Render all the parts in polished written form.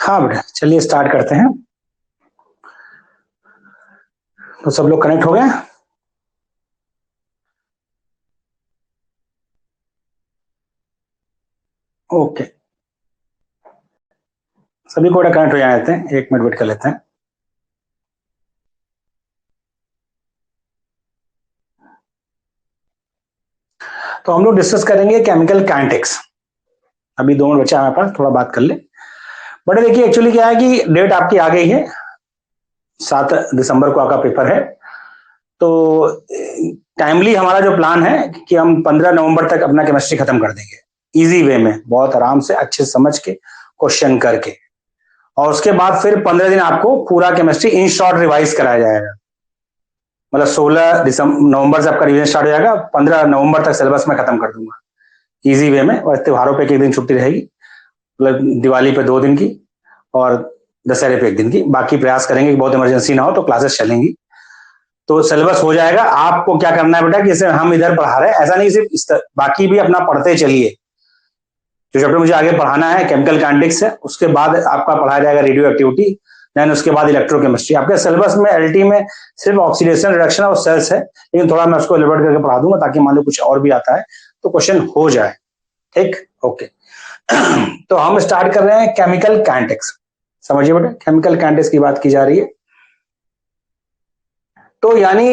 हाँ बेटा, चलिए स्टार्ट करते हैं। तो सब लोग कनेक्ट हो गए? ओके, सभी को कनेक्ट हो जाते हैं, 1 मिनट वेट कर लेते हैं। तो हम लोग डिस्कस करेंगे केमिकल काइनेटिक्स। अभी 2 मिनट बचा हमारे पास, थोड़ा बात कर ले। बट देखिए एक्चुअली क्या है कि डेट आपकी आ गई है, 7 दिसंबर को आपका पेपर है। तो टाइमली हमारा जो प्लान है कि हम 15 नवंबर तक अपना केमिस्ट्री खत्म कर देंगे, इजी वे में, बहुत आराम से, अच्छे से समझ के, क्वेश्चन करके। और उसके बाद फिर 15 दिन आपको पूरा केमिस्ट्री इन शॉर्ट रिवाइज कराया जाएगा। मतलब 16 नवंबर से आपका रिवीजन स्टार्ट हो जाएगा, 15 नवंबर तक सिलेबस में खत्म कर दूंगा इजी वे में। और त्योहारों पे 1 दिन छुट्टी रहेगी, मतलब दिवाली पे 2 दिन की और दशहरे पे 1 दिन की। बाकी प्रयास करेंगे कि बहुत इमरजेंसी ना हो तो क्लासेस चलेंगी, तो सिलेबस हो जाएगा। आपको क्या करना है बेटा कि जैसे हम इधर पढ़ा रहे हैं, ऐसा नहीं सिर्फ बाकी भी अपना पढ़ते चलिए। जो चैप्टर मुझे आगे पढ़ाना है केमिकल काइनेटिक्स है, उसके बाद आपका पढ़ाया जाएगा रेडियो एक्टिविटी, देन उसके बाद इलेक्ट्रोकेमिस्ट्री। आपके सिलेबस में एलटी में सिर्फ ऑक्सीडेशन रिडक्शन और सेल्स है, लेकिन थोड़ा मैं उसको एलिब्रेट करके पढ़ा दूंगा ताकि मान लो कुछ और भी आता है तो क्वेश्चन हो जाए। ठीक, ओके। तो हम स्टार्ट कर रहे हैं केमिकल काइनेटिक्स। समझिए बेटा, केमिकल काइनेटिक्स की बात की जा रही है। तो यानी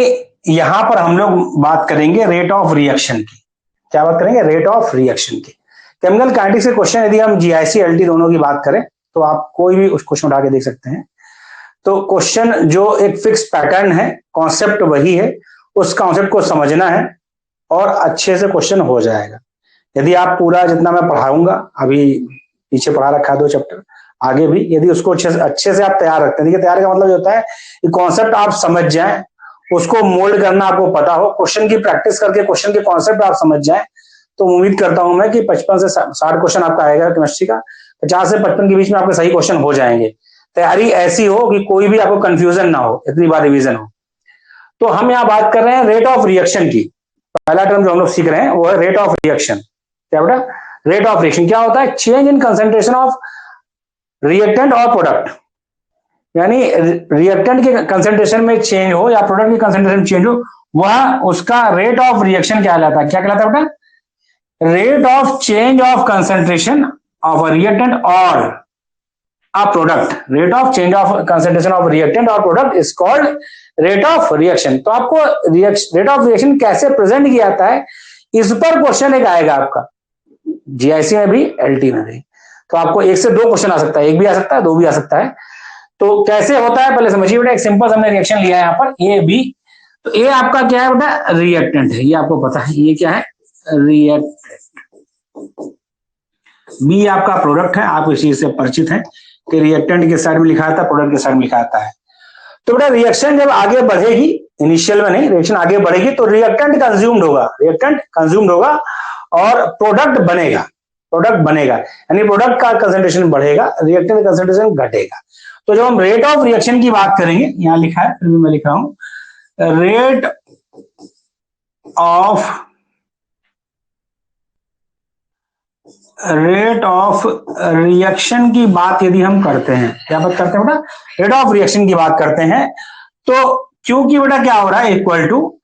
यहां पर हम लोग बात करेंगे रेट ऑफ रिएक्शन की। क्या बात करेंगे? रेट ऑफ रिएक्शन की। केमिकल काइनेटिक्स के क्वेश्चन यदि हम जीआईसी एलटी दोनों की बात करें तो आप कोई भी उस क्वेश्चन उठा के देख सकते हैं। तो क्वेश्चन जो एक फिक्स पैटर्न है, कॉन्सेप्ट वही है, उस कॉन्सेप्ट को समझना है और अच्छे से क्वेश्चन हो जाएगा। यदि आप पूरा जितना मैं पढ़ाऊंगा, अभी पीछे पढ़ा रखा है 2 चैप्टर, आगे भी, यदि उसको अच्छे से आप तैयार रखते हैं। देखिए तैयार का मतलब होता है कि कॉन्सेप्ट आप समझ जाएं, उसको मोल्ड करना आपको पता हो, क्वेश्चन की प्रैक्टिस करके क्वेश्चन के कॉन्सेप्ट आप समझ जाएं, तो उम्मीद करता हूं मैं कि 55 से 60 क्वेश्चन आपका आएगा केमिस्ट्री का। 50 से 55 के बीच में आपके सही क्वेश्चन हो जाएंगे। तैयारी ऐसी हो कि कोई भी आपको कंफ्यूजन ना हो, इतनी बार रिवीजन हो। तो हम यहाँ बात कर रहे हैं रेट ऑफ रिएक्शन की। पहला टर्म जो हम लोग सीख रहे हैं वो है रेट ऑफ रिएक्शन। क्या बेटा? रेट ऑफ रिएक्शन क्या होता है? Change in concentration of reactant और प्रोडक्ट। यानी रिएक्टेंट के कंसेंट्रेशन में चेंज हो या प्रोडक्ट के कंसेंट्रेशन में चेंज हो, वह उसका रेट ऑफ रिएक्शन कहलाता है। क्या कहलाता है बेटा? Rate of change of concentration of a reactant और a product. Rate of change of concentration of reactant और product is called rate of reaction. तो आपको रेट ऑफ रिएक्शन कैसे प्रेजेंट किया जाता है, इस पर क्वेश्चन एक आएगा आपका, जीआईसी में भी एलटी में भी। तो आपको 1 से 2 क्वेश्चन आ सकता है, 1 भी आ सकता है, 2 भी आ सकता है। तो कैसे होता है पहले समझिए बेटा। एक सिंपल हमने रिएक्शन लिया है यहाँ पर ए बी। तो ए आपका क्या है बेटा? रिएक्टेंट है, ये आपको पता है। ये क्या है? रिएक्टेंट। बी आपका प्रोडक्ट है, आप इस चीज से परिचित हैं कि रिएक्टेंट के साइड में लिखा आता है, प्रोडक्ट के साइड में लिखा आता है। तो बेटा रिएक्शन जब आगे बढ़ेगी, इनिशियल में नहीं, रिएक्शन आगे बढ़ेगी तो रिएक्टेंट कंज्यूम्ड होगा, रिएक्टेंट कंज्यूम्ड होगा और प्रोडक्ट बनेगा। प्रोडक्ट बनेगा यानी प्रोडक्ट का कंसेंट्रेशन बढ़ेगा, रिएक्टेंट का कंसेंट्रेशन घटेगा। तो जब हम रेट ऑफ रिएक्शन की बात करेंगे, यहां लिखा है, फिर भी मैं लिख रहा हूं, रेट ऑफ रिएक्शन की बात यदि हम करते हैं, क्या बात करते हैं बेटा? रेट ऑफ रिएक्शन की बात करते हैं। तो क्योंकि बेटा क्या हो रहा है, इक्वल टू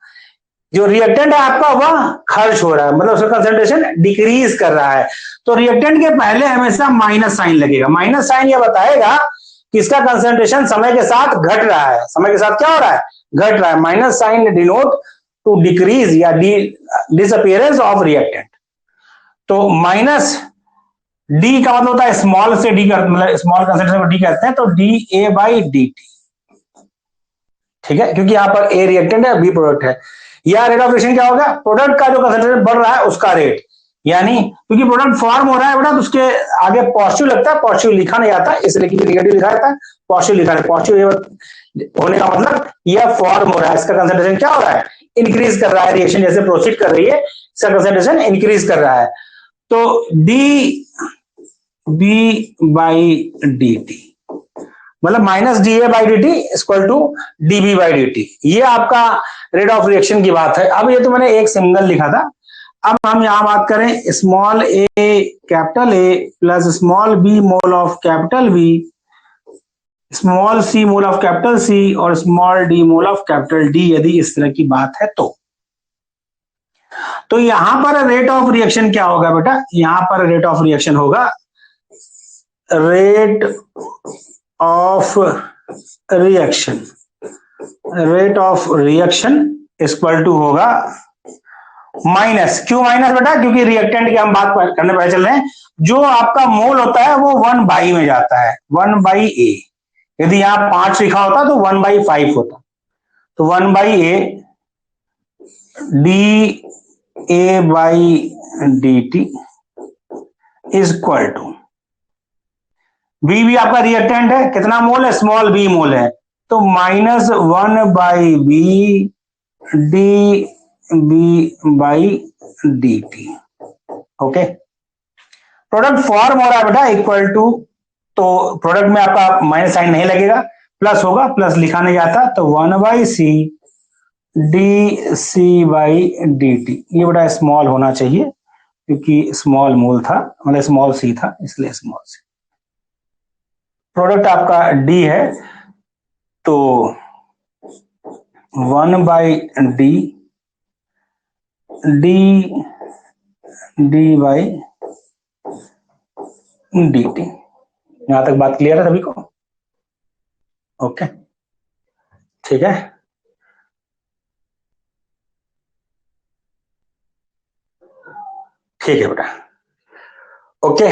जो रिएक्टेंट है आपका वह खर्च हो रहा है, मतलब उसका कंसेंट्रेशन डिक्रीज कर रहा है। तो रिएक्टेंट के पहले हमेशा माइनस साइन लगेगा। माइनस साइन यह बताएगा कि इसका कंसेंट्रेशन समय के साथ घट रहा है। समय के साथ क्या हो रहा है? घट रहा है। Minus sign denote to decrease या डिसअपियरेंस ऑफ रिएक्टेंट। तो माइनस डी का मतलब होता है स्मॉल से डी कर, मतलब स्मॉल कंसेंट्रेशन को डी कहते हैं, तो D A by D T. ठीक है, क्योंकि यहां पर ए रिएक्टेंट है, बी प्रोडक्ट है। या रेट ऑफ रिएक्शन क्या होगा? प्रोडक्ट का जो कंसेंट्रेशन बढ़ रहा है उसका रेट, यानी क्योंकि प्रोडक्ट फॉर्म हो रहा है बेटा तो उसके आगे पॉजिटिव लगता है, पॉजिटिव लिखा नहीं आता, इसलिए नेगेटिव लिखा जाता है, पॉजिटिव लिखा है। पॉजिटिव होने का मतलब यह फॉर्म हो रहा है, इसका कंसेंट्रेशन क्या हो रहा है? इंक्रीज कर रहा है। रिएक्शन जैसे प्रोसीड कर रही है, इसका कंसेंट्रेशन इंक्रीज कर रहा है। तो D B by D T, मतलब minus D A by D T equal to D B by D T. ये आपका रेट ऑफ रिएक्शन की बात है। अब ये तो मैंने एक सिंगल लिखा था। अब हम यहां बात करें small A capital A plus small B mole of capital B small C mole of capital C और small D mole of capital D, यदि इस तरह की बात है तो यहां पर रेट ऑफ रिएक्शन क्या होगा बेटा? यहां पर रेट ऑफ रिएक्शन होगा rate of reaction, rate of reaction equal to होगा माइनस, क्यों माइनस बेटा? क्योंकि रिएक्टेंट की हम बात करने पहले चल रहे हैं, जो आपका मोल होता है वो 1/, में जाता है 1/a। यदि यहां 5 लिखा होता तो 1/5 होता, तो 1/a D A by D T is equal to, B भी आपका रिएक्टेंट है, कितना मोल है? स्मॉल बी मोल है, तो -1/b D B by D T. Okay, product form हो रहा है बेटा इक्वल टू, तो प्रोडक्ट में आपका माइनस साइन नहीं लगेगा, प्लस होगा, प्लस लिखा नहीं जाता, तो 1/c D C by D T. ये बड़ा स्मॉल होना चाहिए क्योंकि स्मॉल मोल था, मतलब स्मॉल सी था, इसलिए स्मॉल सी। प्रोडक्ट आपका डी है, तो 1/d D D by D T. यहां तक बात क्लियर है सभी को? ओके, ठीक है। ठीक है बेटा, ओके।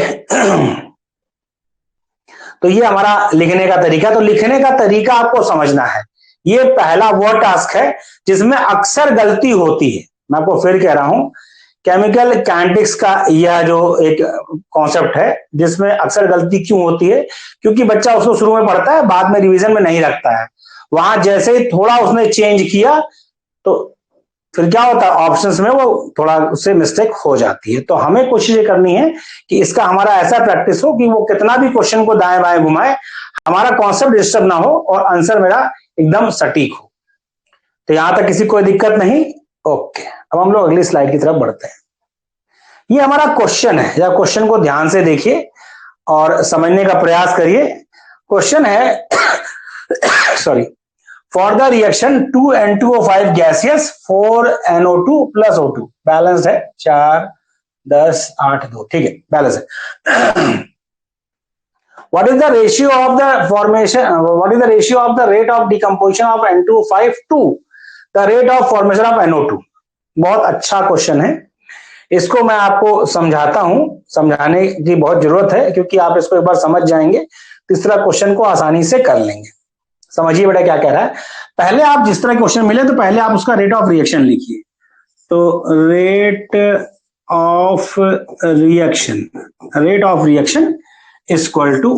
तो ये हमारा लिखने का तरीका, तो लिखने का तरीका आपको समझना है। ये पहला वो टास्क है जिसमें अक्सर गलती होती है। मैं आपको फिर कह रहा हूं, केमिकल काइनेटिक्स का यह जो एक कॉन्सेप्ट है जिसमें अक्सर गलती क्यों होती है, क्योंकि बच्चा उसको शुरू में पढ़ता है, बाद में रिवीजन में नहीं रखता है। वहां जैसे ही थोड़ा उसने चेंज किया तो फिर क्या होता है, ऑप्शंस में वो थोड़ा उससे मिस्टेक हो जाती है। तो हमें कोशिश ये करनी है कि इसका हमारा ऐसा प्रैक्टिस हो कि वो कितना भी क्वेश्चन को दाएं बाएं घुमाए, हमारा कॉन्सेप्ट डिस्टर्ब ना हो और आंसर मेरा एकदम सटीक हो। तो यहां तक किसी कोई दिक्कत नहीं? ओके, अब हम लोग अगली स्लाइड की तरफ बढ़ते हैं। ये हमारा क्वेश्चन है, या क्वेश्चन को ध्यान से देखिए और समझने का प्रयास करिए। क्वेश्चन है sorry, for the reaction 2N2O5 gaseous 4NO2 plus O2, balanced है 4 10 8 2, ठीक है, बैलेंस है। What is the ratio of the formation? What is the ratio of the rate of decomposition of N2O5 to the rate of formation of NO2? बहुत अच्छा question है, इसको मैं आपको समझाता हूं। समझाने की बहुत जरूरत है क्योंकि आप इसको एक बार समझ जाएंगे, तीसरा क्वेश्चन को आसानी से कर लेंगे। समझिए बेटा क्या कह रहा है। पहले आप जिस तरह क्वेश्चन मिले तो पहले आप उसका रेट ऑफ रिएक्शन लिखिए। तो rate of reaction, rate of reaction equal to,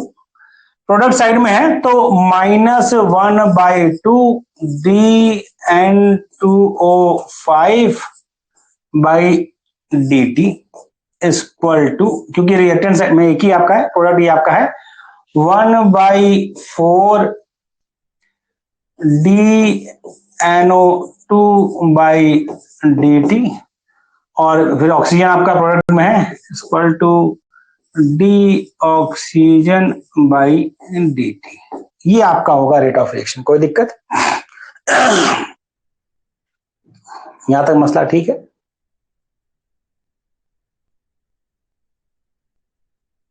product side में है तो -1/2 DN2O5 by D T equal to, क्योंकि रिएक्टेंट साइड में एक ही आपका है, प्रोडक्ट ये आपका है, 1/4 DNO2 बाई डी टी, और फिर ऑक्सीजन आपका प्रोडक्ट में है equal to D oxygen by D T. ये आपका होगा रेट ऑफ रिएक्शन। कोई दिक्कत? यहां तक मसला ठीक है?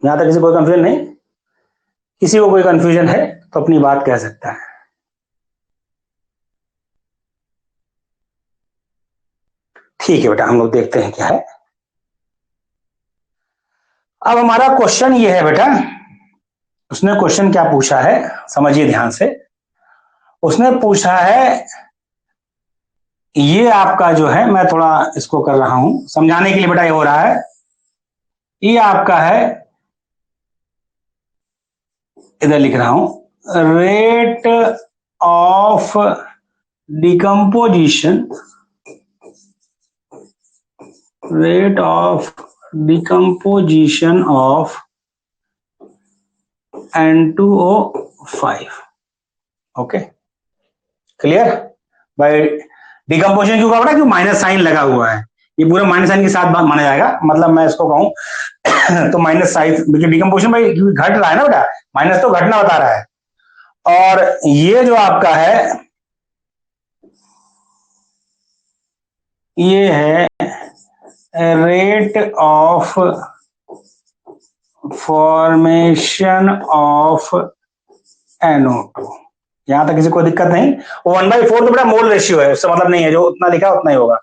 यहां तक किसी कोई कंफ्यूजन नहीं? किसी को कोई कंफ्यूजन है तो अपनी बात कह सकता है। ठीक है बेटा, हम लोग देखते हैं क्या है। अब हमारा क्वेश्चन ये है बेटा, उसने क्वेश्चन क्या पूछा है समझिए ध्यान से। उसने पूछा है, ये आपका जो है, मैं थोड़ा इसको कर रहा हूं समझाने के लिए बेटा, ये हो रहा है, ये आपका है, इधर लिख रहा हूं, rate of decomposition, rate of decomposition of N2O5। Okay, clear? भाई डिकम्पोजिशन क्यों का क्यों माइनस साइन लगा हुआ है, ये पूरा माइनस साइन के साथ माना जाएगा। मतलब मैं इसको कहूं तो माइनस साइन, डिकम्पोजिशन भाई घट रहा है ना बेटा, माइनस तो घटना बता रहा है, और ये जो आपका है ये है rate of formation of NO2। यहां तक किसी को दिक्कत नहीं। 1/4 तो बड़ा मोल रेशियो है, उससे मतलब नहीं है, जो उतना लिखा उतना ही होगा।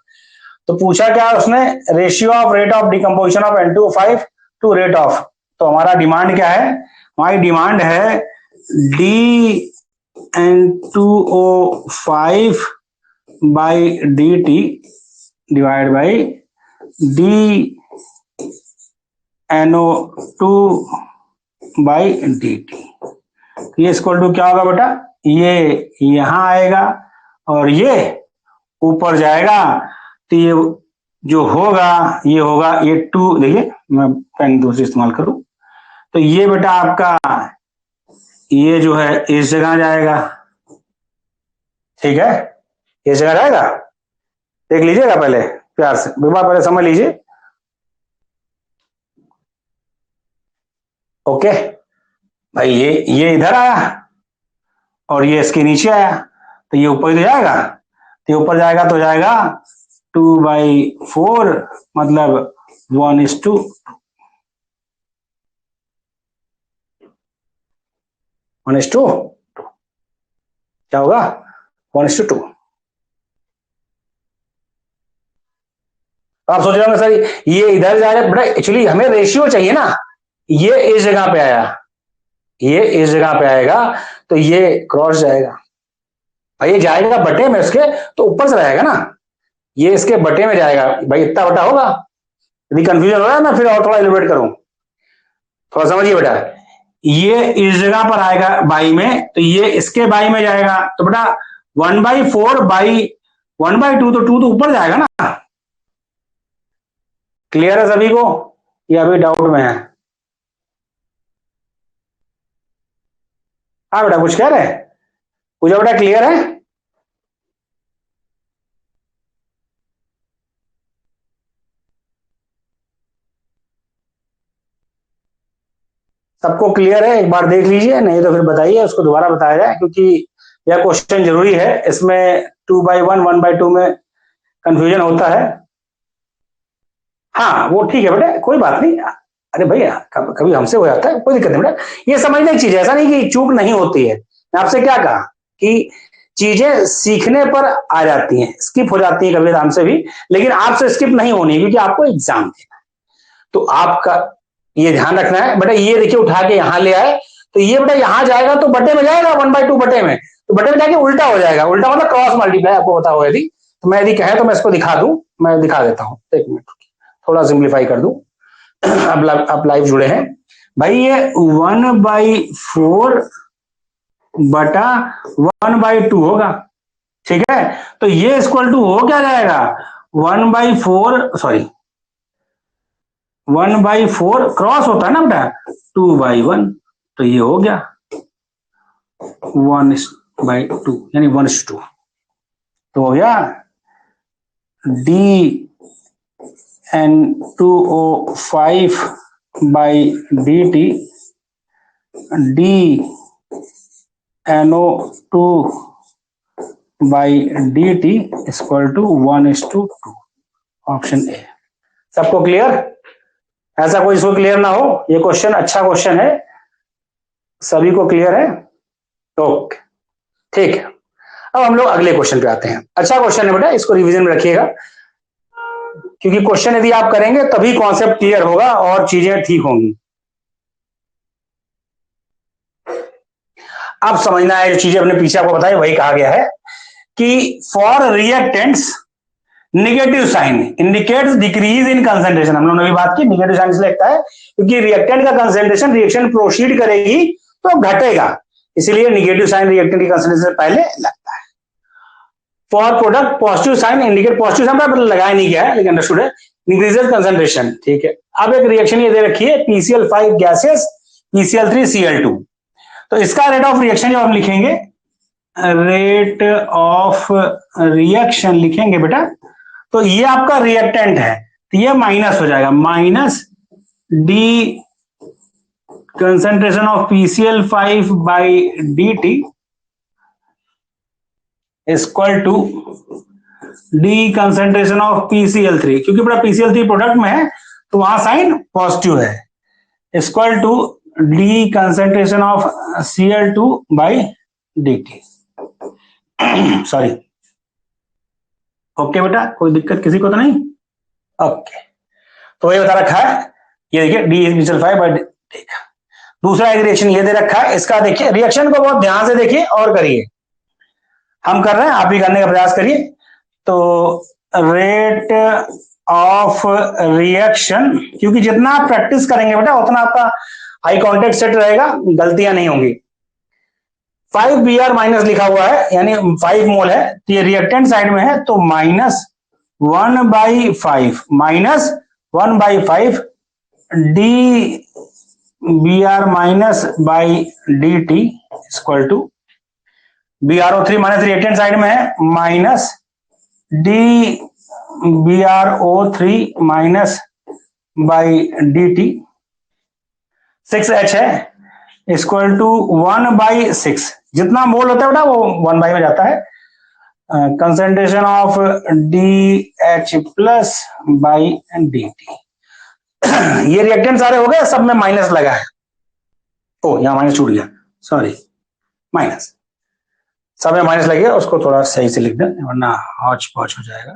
तो पूछा क्या उसने, ratio of rate of decomposition of N2O5 to rate of. तो हमारा डिमांड क्या है, हमारी डिमांड है dN2O5 by dt divide by dNO2 by dt। ये इक्वल टू क्या होगा बेटा, ये यहां आएगा और ये ऊपर जाएगा, तो ये जो होगा ये होगा ये 2, देखिए मैं पेन दूसरी इस्तेमाल करूं, तो ये बेटा आपका ये जो है इस जगह जाएगा, ठीक है, इस जगह जाएगा। देख लीजिएगा पहले प्यार से, एक बार पहले समझ लीजिए। ओके भाई, ये इधर आया और ये इसके नीचे आया, तो ये ऊपर ही जाएगा, तो ये ऊपर जाएगा तो जाएगा 2/4 मतलब 1:2। क्या होगा 1:2। आप सोच रहे होंगे सर ये इधर जा रहा है, बड़ा एक्चुअली हमें रेशियो चाहिए ना, ये इस जगह पे आया, ये इस जगह पे आएगा, तो ये क्रॉस जाएगा भाई, ये जाएगा बटे में इसके, तो ऊपर से रहेगा ना, ये इसके बटे में जाएगा भाई, इतना बटा होगा। यदि कंफ्यूजन हो रहा है मैं फिर और थोड़ा एलिब्रेट करूं, थोड़ा समझिए बेटा। ये इस जगह पर आएगा बाई में, तो ये इसके बाई में जाएगा, तो बेटा 1/4 बाई 1/2, तो 2 तो ऊपर जाएगा ना। क्लियर है सभी को, ये अभी डाउट में है? हाँ बेटा कुछ कह रहे हैं, कुछ बेटा क्लियर है? सबको क्लियर है? एक बार देख लीजिए, नहीं तो फिर बताइए, उसको दोबारा बताया जाए, क्योंकि यह क्वेश्चन जरूरी है। इसमें 2/1 1/2 में कंफ्यूजन होता है। हाँ वो ठीक है बेटा, कोई बात नहीं। अरे भैया कभी हमसे हो जाता है, कोई दिक्कत नहीं बेटा, ये समझने की चीज है, ऐसा नहीं कि चूक नहीं होती है। मैं आपसे क्या कहा कि चीजें सीखने पर आ जाती हैं, स्किप हो जाती है कभी हमसे भी, लेकिन आपसे स्किप नहीं होनी, क्योंकि आपको एग्जाम देना है। तो आपका ये ध्यान रखना है बेटा। ये देखिए उठा के यहां ले आए, तो ये बेटा यहां जाएगा तो बटे में जाएगा 1/2 बटे में, तो बटे में जाके उल्टा हो जाएगा, उल्टा मतलब क्रॉस मल्टीप्लाई, आपको पता हो यदि तो मैं यदि कहे तो मैं इसको दिखा दूं, मैं दिखा देता हूं, एक मिनट थोड़ा सिंप्लीफाई कर दूं। अब लाइव जुड़े हैं भाई, ये 1/4 बटा 1/2 होगा, ठीक है। तो ये इक्वल टू हो क्या जाएगा, 1/4 सॉरी 1/4 क्रॉस होता है ना बेटा 2/1, तो ये हो गया 1/2 यानी 1:2। तो हो गया dN2O5 by dt dNO2 by dt equal to 1:2। Option A. सबको क्लियर? ऐसा कोई इसको क्लियर ना हो, ये क्वेश्चन अच्छा क्वेश्चन है, सभी को क्लियर है? ओके ठीक है। अब हम लोग अगले क्वेश्चन पे आते हैं। अच्छा क्वेश्चन है बेटा, इसको रिवीजन में रखिएगा, क्योंकि क्वेश्चन यदि आप करेंगे तभी कॉन्सेप्ट क्लियर होगा और चीजें ठीक होंगी। अब समझना है जो चीजें अपने पीछे आपको बताई, वही कहा गया है कि for reactants negative sign indicates decrease in concentration. हम लोगों ने भी बात की, नेगेटिव साइन इसलिए लगता है क्योंकि रिएक्टेंट का कंसेंट्रेशन रिएक्शन प्रोसीड करेगी तो घटेगा, इसलिए नेगेटिव साइन रिएक्टेंट की कंसेंट्रेशन से पहले लगता है। For product positive sign indicate, positive sign पर लगाया नहीं गया है लेकिन अंडरस्टूड है, इंक्रीजेस कंसेंट्रेशन, ठीक है। अब एक रिएक्शन ये दे रखी है PCl5 गैसेस PCl3Cl2, तो इसका रेट ऑफ रिएक्शन जब हम लिखेंगे, रेट ऑफ रिएक्शन लिखेंगे बेटा, तो ये आपका रिएक्टेंट है, तो ये माइनस हो जाएगा, minus concentration of PCl5 by dt is equal to d concentration of PCl3, क्योंकि बड़ा PCl3 प्रोडक्ट में है तो वहां साइन पॉजिटिव है, equal to D concentration of Cl2 by dt। Sorry, okay बेटा, कोई दिक्कत किसी को तो नहीं? ओके, तो ये बता रखा है, ये देखिए डी PCl5 बाई dt। दूसरा एक रिएक्शन ये दे रखा है, इसका देखिए, रिएक्शन को बहुत ध्यान से देखिए और करिए, हम कर रहे हैं, आप भी करने का प्रयास करिए। तो रेट ऑफ रिएक्शन, क्योंकि जितना आप प्रैक्टिस करेंगे बेटा उतना आपका आई कांटेक्ट सेट रहेगा, गलतियां नहीं होंगी। 5 Br माइनस लिखा हुआ है, यानी 5 मोल है, तो ये रिएक्टेंट साइड में है, तो -1/5 -1/5 D Br minus by dt equal to BrO3 minus reactant side में है, minus D BrO3 minus by dt। 6H है, इक्वल टू 1/6, जितना मोल होता है बेटा वो 1/, में जाता है। Concentration of DH plus by dt। ये रिएक्टेंट सारे हो गए, सब में माइनस लगा है, ओ यहां माइनस छूट गया, सॉरी, माइनस सब में माइनस लगे, उसको थोड़ा सही से लिख दें वरना हौच पौच हो जाएगा।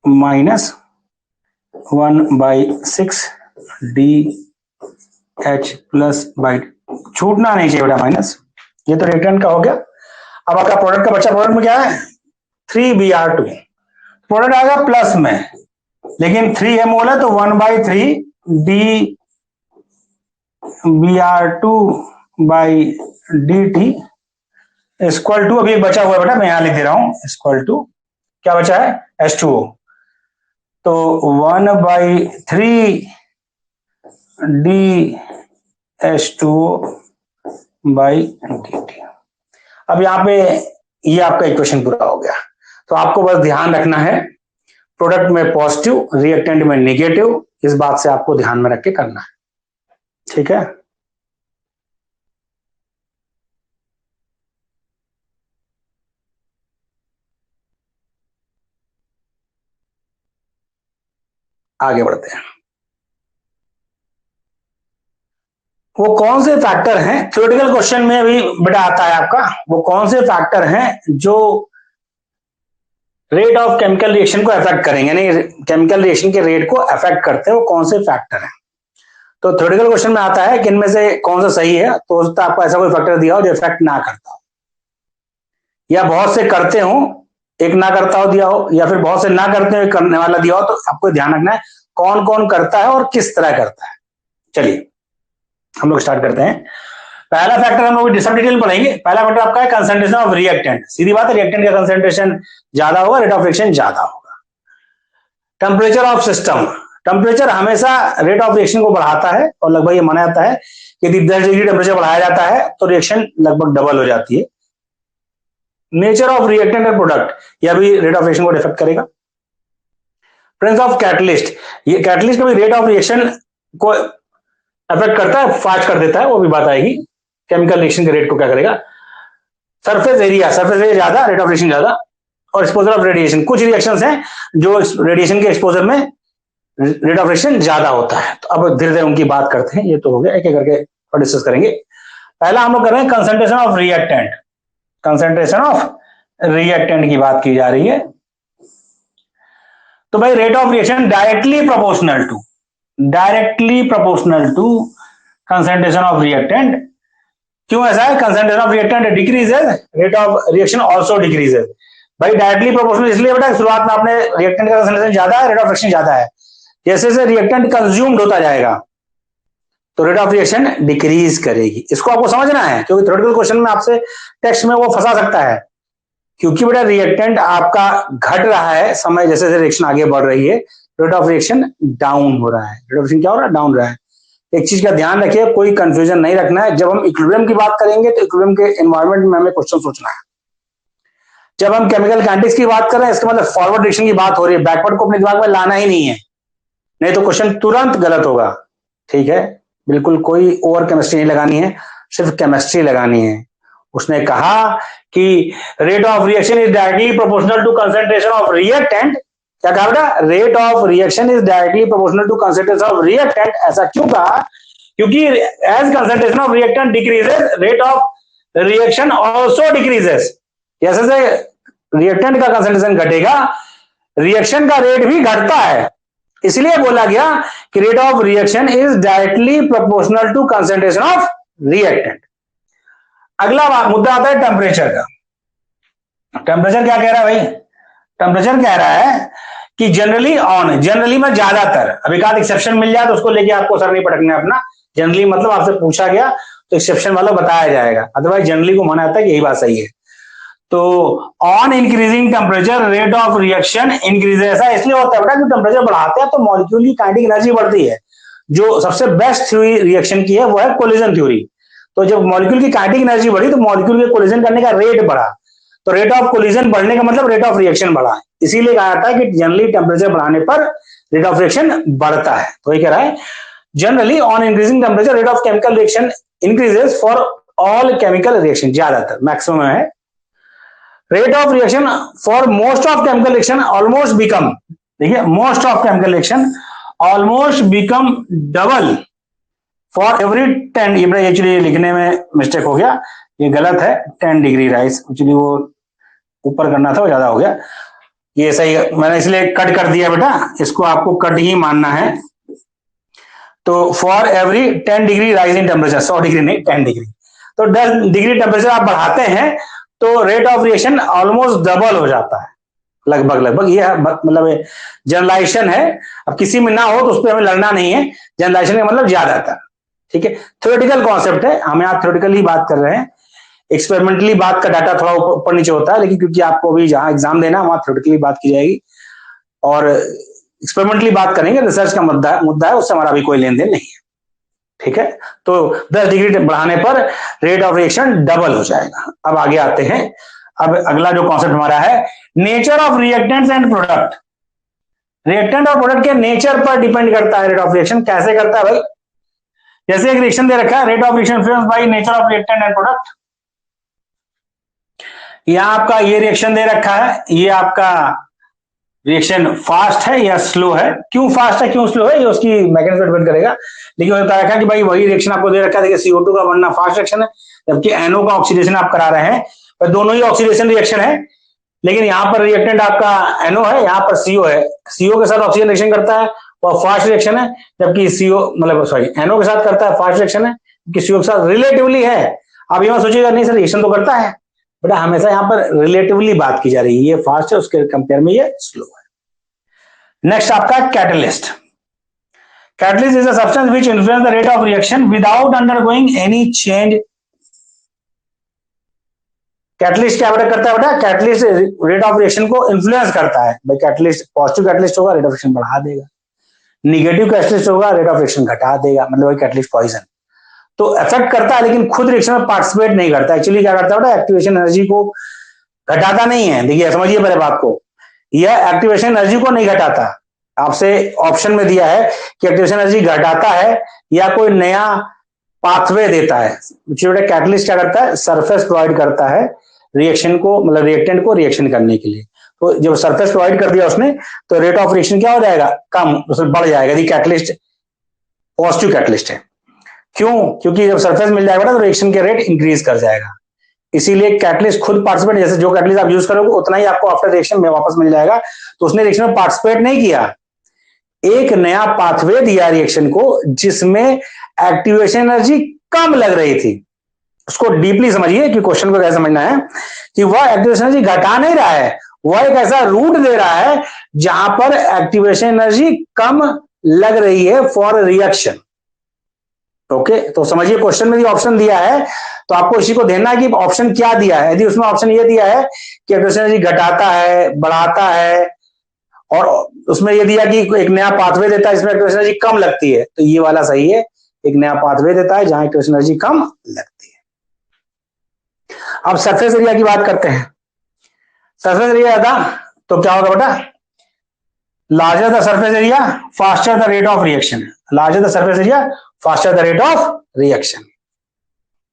-1/6 DH प्लस बाई, छूटना नहीं चाहिए बेटा माइनस, ये तो रिएक्टेंट का हो गया। अब आपका प्रोडक्ट का बच्चा, प्रोडक्ट में क्या है 3Br2, प्रोडक्ट आएगा प्लस में, लेकिन 3 है मोल है, तो 1/3 D Br2 by dt equal to, अभी एक बचा हुआ है बेटा, मैं यहां लिख दे रहा हूं, इक्वल टू क्या बचा है H2O, तो 1/3 डी H2O बाई dt। अब यहां पे ये आपका इक्वेशन पूरा हो गया। तो आपको बस ध्यान रखना है, प्रोडक्ट में पॉजिटिव, रिएक्टेंट में नेगेटिव, इस बात से आपको ध्यान में रख के करना है, ठीक है। आगे बढ़ते हैं। वो कौन से फैक्टर हैं, थ्योरेटिकल क्वेश्चन में भी बेटा आता है आपका, वो कौन से फैक्टर हैं जो रेट ऑफ केमिकल रिएक्शन को अफेक्ट करेंगे, यानी केमिकल रिएक्शन के रेट को अफेक्ट करते हैं, वो कौन से फैक्टर हैं। तो थ्योरेटिकल क्वेश्चन में आता है कि इनमें से कौन सा सही है, तो हो सकता है आपको ऐसा कोई फैक्टर दिया हो जो इफेक्ट ना करता हो, या बहुत से करते हो एक ना करता हो दिया हो, या फिर बहुत से ना करते हुए करने वाला दिया हो। तो आपको ध्यान रखना है कौन कौन करता है और किस तरह करता है। चलिए हम लोग स्टार्ट करते हैं। पहला फैक्टर हम लोग सब डिटेल पढ़ेंगे। पहला फैक्टर आपका है कंसंट्रेशन ऑफ रिएक्टेंट। सीधी बात है, रिएक्टेंट का कंसंट्रेशन ज्यादा होगा, रेट ऑफ रिएक्शन ज्यादा होगा। टेम्परेचर ऑफ सिस्टम, टेम्परेचर हमेशा रेट ऑफ रिएक्शन को बढ़ाता है, और लगभग ये माना जाता है कि यदि 10 डिग्री टेम्परेचर बढ़ाया जाता है तो रिएक्शन लगभग डबल हो जाती है। Nature of reactant and product, यह भी रेट ऑफ रिएक्शन को डिफेक्ट करेगा। प्रेजेंस ऑफ कैटलिस्ट, ये कैटलिस्ट का भी रेट ऑफ रिएक्शन को अफेक्ट करता है, फास्ट कर देता है, वो भी बात आएगी। केमिकल रिएक्शन के रेट को क्या करेगा। सरफेस एरिया, सरफेस एरिया ज्यादा, रेट ऑफ रिएक्शन ज्यादा। और एक्सपोजर ऑफ रेडिएशन, कुछ रिएक्शंस हैं जो रेडिएशन के एक्सपोजर में रेट ऑफ रिएक्शन ज्यादा होता है। तो अब धीरे धीरे उनकी बात करते हैं। ये तो हो गया, एक एक करके डिस्कस करेंगे। पहला हम लोग कर रहे हैं concentration of reactant. Concentration of reactant की बात की जा रही है। तो भाई rate of reaction directly proportional to concentration of reactant. क्यों ऐसा है, concentration of reactant decreases, rate of reaction also decreases. भाई डायरेक्टली प्रोपोर्शनल इसलिए बेटा, शुरुआत में आपने रिएक्टेंट का कंसंट्रेशन ज्यादा है, रेट ऑफ रिएक्शन ज्यादा है। जैसे जैसे रिएक्टेंट कंज्यूम्ड होता जाएगा तो रेट ऑफ रिएक्शन डिक्रीज करेगी। इसको आपको समझना है, क्योंकि थ्योरेटिकल क्वेश्चन में आपसे टेक्स्ट में वो फंसा सकता है। क्योंकि बेटा रिएक्टेंट आपका घट रहा है समय जैसे जैसे रिएक्शन आगे बढ़ रही है, रेट ऑफ रिएक्शन डाउन हो रहा है। रेट ऑफ रिएक्शन क्या हो रहा है, डाउन हो रहा है। एक चीज का ध्यान रखिए, कोई कंफ्यूजन नहीं रखना है। जब हम इक्विलिब्रियम की बात करेंगे तो इक्विलिब्रियम के एनवायरनमेंट में हमें क्वेश्चन सोचना है। जब हम केमिकल काइनेटिक्स की बात कर रहे हैं, इसका मतलब फॉरवर्ड रिएक्शन की बात हो रही है, बैकवर्ड को अपने दिमाग में लाना ही नहीं है, नहीं तो क्वेश्चन तुरंत गलत होगा। ठीक है, बिल्कुल कोई ओवर केमिस्ट्री नहीं लगानी है, सिर्फ केमिस्ट्री लगानी है। उसने कहा कि rate of reaction is directly proportional to concentration of reactant. क्या कहा बेटा? Rate of reaction is directly proportional to concentration of reactant. ऐसा क्यों कहा? क्योंकि as concentration of reactant decreases, rate of reaction also decreases. जैसे से रिएक्टेंट का कंसंट्रेशन घटेगा, रिएक्शन का रेट भी घटता है। इसलिए बोला गया कि rate of reaction is directly proportional to concentration of reactant. अगला मुद्दा आता है टेम्परेचर का। टेम्परेचर क्या कह रहा है भाई? टेम्परेचर कह रहा है कि जनरली में ज्यादातर, अभी एक एक्सेप्शन मिल जाए तो उसको लेके आपको सर नहीं पटकना अपना। जनरली मतलब आपसे पूछा गया तो एक्सेप्शन वाला बताया जाएगा, अदरवाइज जनरली को माना जाता है कि यही बात सही है। तो on increasing temperature rate of reaction increases. ऐसा इसलिए होता है बेटा कि टेम्परेचर बढ़ाते हैं तो मॉलिक्यूल की काइनेटिक एनर्जी बढ़ती है। जो सबसे बेस्ट थ्योरी रिएक्शन की है वो है कोलिजन थ्योरी। तो जब मॉलिक्यूल की काइनेटिक एनर्जी बढ़ी तो मॉलिक्यूल के कोलिजन करने का रेट बढ़ा, तो रेट ऑफ कोलिजन बढ़ने का मतलब रेट ऑफ रिएक्शन बढ़ा। इसीलिए कहा जाता है कि जनरली टेम्परेचर बढ़ाने पर रेट ऑफ रिएक्शन बढ़ता है। तो ये कह रहा है generally on increasing temperature rate of chemical reaction increases for all chemical reaction, ज्यादातर मैक्सिमम है। Rate of reaction for most of chemical reaction almost become, देखिए most of chemical reaction almost become double for every 10। ये actually लिखने में mistake हो गया, ये गलत है, 10 डिग्री राइज। एक्चुअली वो ऊपर करना था, वो ज्यादा हो गया। ये सही मैंने इसलिए कट कर दिया बेटा, इसको आपको कट ही मानना है। तो for every 10 degree rise in temperature, 100 degree नहीं 10 डिग्री, तो 10 डिग्री टेम्परेचर आप बढ़ाते हैं तो rate of reaction almost double हो जाता है, लगभग। ये मतलब जनरलाइजेशन है, अब किसी में ना हो तो उस पर हमें लड़ना नहीं है। जनरलाइजेशन का मतलब ज्यादातर, ठीक है। थ्योरेटिकल कॉन्सेप्ट है, हम यहाँ थ्योरेटिकली बात कर रहे हैं। एक्सपेरिमेंटली बात का डाटा थोड़ा ऊपर नीचे होता है, लेकिन क्योंकि आपको अभी जहां एग्जाम देना वहां थ्योरेटिकली बात की जाएगी और एक्सपेरिमेंटली बात करेंगे। रिसर्च का मुद्दा है, उससे हमारा अभी कोई लेन देन नहीं है, ठीक है। तो 10 डिग्री बढ़ाने पर रेट ऑफ रिएक्शन डबल हो जाएगा। अब आगे आते हैं। अब अगला जो कॉन्सेप्ट हमारा है, nature of reactants and product. Reactant और प्रोडक्ट के नेचर पर डिपेंड करता है रेट ऑफ रिएक्शन। कैसे करता है भाई? जैसे एक रिएक्शन दे रखा है, rate of reaction influence by nature of reactant and product. यहां आपका ये रिएक्शन दे रखा है, ये आपका रिएक्शन फास्ट है या स्लो है। क्यों फास्ट है क्यों स्लो है ये उसकी मैकेनिज्म पर डिपेंड करेगा, लेकिन बता रखा है कि भाई वही रिएक्शन आपको दे रखा है। देखिए CO2 का बनना फास्ट रिएक्शन है, जबकि NO का ऑक्सीडेशन आप करा रहे हैं, पर दोनों ही ऑक्सीडेशन रिएक्शन है। लेकिन यहाँ पर रिएक्टेंट आपका NO है, यहाँ पर CO है। CO के साथ ऑक्सीजन रिएक्शन करता है, वह फास्ट रिएक्शन है, जबकि NO के साथ करता है फास्ट रिएक्शन है, जबकि CO के साथ रिलेटिवली है। आप ये सोचिएगा नहीं सर रिएक्शन तो करता है, बेटा हमेशा यहाँ पर रिलेटिवली बात की जा रही है, ये फास्ट है उसके कंपेयर में ये स्लो है। नेक्स्ट आपका catalyst. Catalyst is a substance which influence the rate of reaction without undergoing any change. Catalyst क्या करता है बेटा? कैटलिस्ट रेट ऑफ रिएक्शन को इन्फ्लुएंस करता है। भाई कैटलिस्ट पॉजिटिव कैटलिस्ट होगा रेट ऑफ रिएक्शन बढ़ा देगा, निगेटिव कैटलिस्ट होगा रेट ऑफ रिएक्शन घटा देगा, मतलब वही कैटलिस्ट पॉइजन। तो इफेक्ट करता है लेकिन खुद रिएक्शन में पार्टिसिपेट नहीं करता। एक्चुअली क्या करता है बेटा? एक्टिवेशन एनर्जी को घटाता नहीं है। देखिए समझिए पहले बात को, यह एक्टिवेशन एनर्जी को नहीं घटाता। आपसे ऑप्शन में दिया है कि एक्टिवेशन एनर्जी घटाता है या कोई नया पाथवे देता है। कैटलिस्ट क्या करता है? सरफेस प्रोवाइड करता है रिएक्शन को, मतलब रिएक्टेंट को रिएक्शन करने के लिए। तो जब सरफेस प्रोवाइड कर दिया उसने तो रेट ऑफ रिएक्शन क्या हो जाएगा? कम, उसमें बढ़ जाएगा यदि कैटलिस्ट पॉजिटिव कैटलिस्ट है। क्यों? क्योंकि जब सरफेस मिल जाएगा तो रिएक्शन के रेट इंक्रीज कर जाएगा। इसीलिए कैटलिस्ट खुद पार्टिसिपेट, जैसे जो कैटलिस्ट आप यूज करोगे उतना ही आपको आफ्टर रिएक्शन में वापस मिल जाएगा। तो उसने रिएक्शन में पार्टिसिपेट नहीं किया, एक नया पाथवे दिया रिएक्शन को जिसमें एक्टिवेशन एनर्जी कम लग रही थी। उसको डीपली समझिए कि क्वेश्चन को कैसे समझना है कि वह एक्टिवेशन एनर्जी घटा नहीं रहा है, वह एक ऐसा रूट दे रहा है जहां पर एक्टिवेशन एनर्जी कम लग रही है फॉर रिएक्शन। ओके, तो समझिए क्वेश्चन में ऑप्शन दिया है तो आपको इसी को देना है कि ऑप्शन क्या दिया है। यदि उसमें ऑप्शन ये दिया है कि एक्टिवेशन एनर्जी घटाता है, बढ़ाता है, और उसमें ये दिया कि एक नया पाथवे देता है जिसमें एक्टिवेशन एनर्जी कम लगती है, तो ये वाला सही है। एक नया पाथवे देता है जहां एक्टिवेशन एनर्जी कम लगती है। अब सरफेस एरिया की बात करते हैं। सरफेस एरिया था तो क्या होगा बेटा? Larger the surface area faster the rate of reaction, larger the surface area faster the rate of reaction.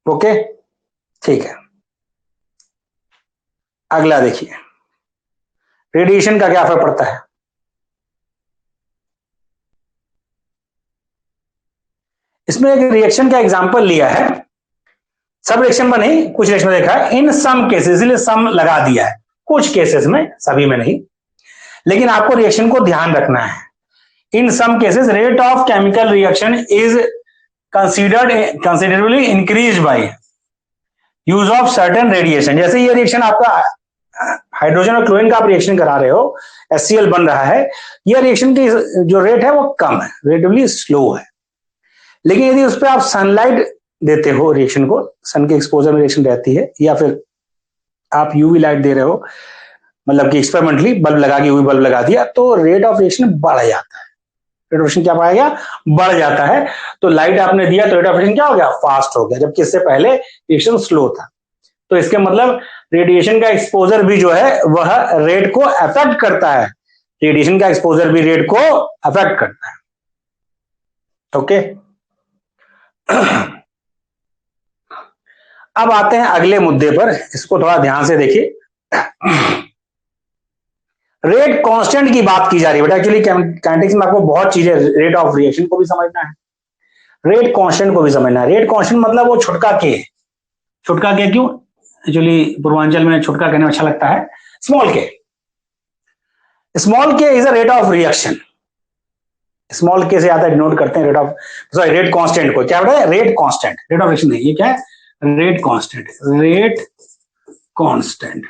Okay, ठीक है। अगला देखिए, रेडिएशन का क्या फर्क पड़ता है। इसमें एक रिएक्शन का एग्जांपल लिया है, सब रिएक्शन में नहीं, कुछ रिएक्शन में देखा है, इन सम केसेस, इसलिए सम लगा दिया है, कुछ केसेस में, सभी में नहीं, लेकिन आपको रिएक्शन को ध्यान रखना है। In some cases rate of chemical reaction is considerably increase by use of certain radiation. जैसे ये रिएक्शन आपका हाइड्रोजन और क्लोरीन का आप रिएक्शन करा रहे हो, HCl बन रहा है, यह रिएक्शन की जो रेट है वो कम है, रिलेटिवली स्लो है। लेकिन यदि उस पर आप सनलाइट देते हो रिएक्शन को, सन के एक्सपोजर में रिएक्शन रहती है, या फिर आप यूवी लाइट दे रहे हो, मतलब कि एक्सपेरिमेंटली बल्ब लगा के यूवी बल्ब लगा दिया, तो रेट ऑफ रिएक्शन बढ़ जाता है। रेट ऑफ रिएक्शन क्या पाया गया, बढ़ जाता है। तो लाइट आपने दिया तो रेट ऑफ रिएक्शन क्या हो गया, फास्ट हो गया, जबकि इससे पहले रिएक्शन स्लो था। तो इसके मतलब रेडिएशन का एक्सपोजर भी जो है वह रेट को अफेक्ट करता है, रेडिएशन का एक्सपोजर भी रेट को अफेक्ट करता है। ओके, अब आते हैं अगले मुद्दे पर, इसको थोड़ा ध्यान से देखिए। रेट कांस्टेंट की बात की जा रही है बेटा, एक्चुअली काइनेटिक्स में आपको बहुत चीजें, रेट ऑफ रिएक्शन को भी समझना है, रेट कांस्टेंट को भी समझना है। रेट कांस्टेंट मतलब वो छुटका के, छुटका के क्यों, एक्चुअली पूर्वांचल में छुटका कहने में अच्छा लगता है, स्मॉल के। स्मॉल के is a rate of reaction, small के से आता है, डिनोट करते हैं rate of, sorry rate constant को क्या है, rate constant, rate of reaction नहीं, ये क्या है, रेट कांस्टेंट, रेट कांस्टेंट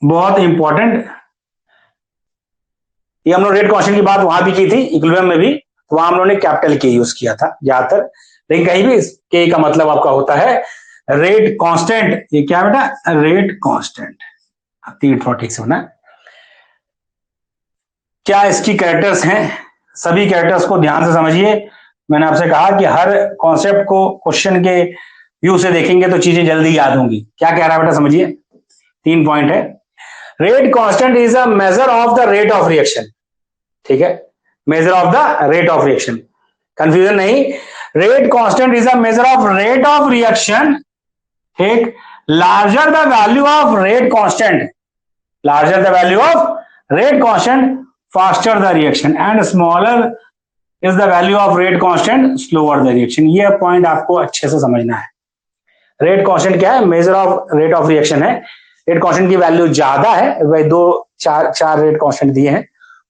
बहुत इंपॉर्टेंट। ये हम लोग रेट कांस्टेंट की बात वहां भी की थी, इक्विलिब्रियम में भी, तो वहां हम लोगों ने कैपिटल के यूज किया था ज्यादातर, लेकिन कहीं भी के का मतलब आपका होता है रेट कांस्टेंट। ये क्या बेटा, रेट कांस्टेंट, तीन थोड़ा ठीक से होना। क्या इसकी कैरेक्टर्स हैं, सभी कैरेक्टर्स को ध्यान से समझिए। मैंने आपसे कहा कि हर कॉन्सेप्ट को क्वेश्चन के व्यू से देखेंगे तो चीजें जल्दी याद होंगी। क्या कह रहा है बेटा, समझिए, 3 पॉइंट है। Rate constant is a measure of the rate of reaction, ठीक है, measure of the rate of reaction, confusion नहीं। Rate constant is a measure of rate of reaction, ठीक, larger the value of rate constant, larger the value of rate constant faster the reaction, and smaller is the value of rate constant slower the reaction. ये point आपको अच्छे से समझना है। Rate constant क्या है, measure of rate of reaction है। Rate constant की वैल्यू ज्यादा है, भाई चार रेट कांस्टेंट दिए हैं,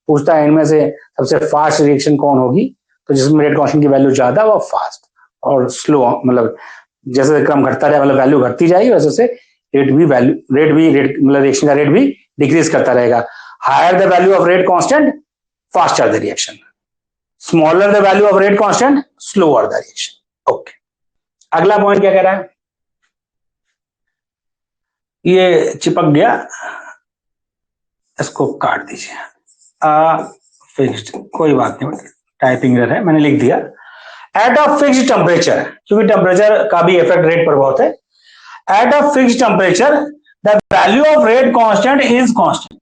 पूछता है इनमें से सबसे फास्ट रिएक्शन कौन होगी, तो जिसमें रेट कांस्टेंट की वैल्यू ज्यादा वो फास्ट, और स्लो मतलब जैसे क्रम घटता जाए, मतलब वैल्यू घटती जाएगी, वैसे से रेट मतलब रिएक्शन का रेट भी डिक्रीज करता रहेगा। Higher the value of rate constant faster the reaction, smaller the value of rate constant slower the reaction. Okay, अगला पॉइंट क्या कह रहा है, ये चिपक गया, इसको काट दीजिए। फिक्स्ड, कोई बात नहीं, टाइपिंग एरर है, मैंने लिख दिया। एट अ फिक्स्ड टेम्परेचर, क्योंकि टेम्परेचर का भी इफेक्ट रेट पर बहुत है। At a fixed temperature the value of rate constant is constant,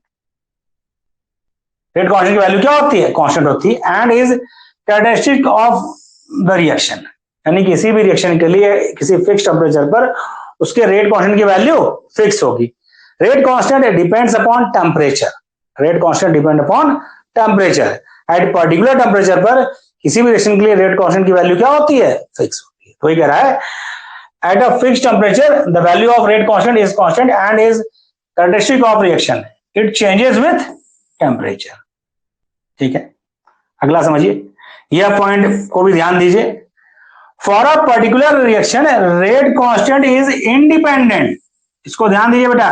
rate constant की वैल्यू क्या होती है, कांस्टेंट होती है, and is characteristic of the reaction, यानी किसी भी रिएक्शन के लिए किसी फिक्स टेम्परेचर पर उसके रेट कांस्टेंट की वैल्यू फिक्स होगी। Rate constant depends upon temperature, rate constant depend upon temperature. At particular temperature पर किसी भी रिएक्शन के लिए रेट कांस्टेंट की वैल्यू क्या होती है, फिक्स होती है। तो ये कह रहा है at a fixed temperature the value of rate constant is constant and is characteristic of reaction, it changes with temperature, ठीक है। अगला समझिए, यह पॉइंट को भी ध्यान दीजिए। For a particular reaction rate constant is independent, इसको ध्यान दीजिए बेटा,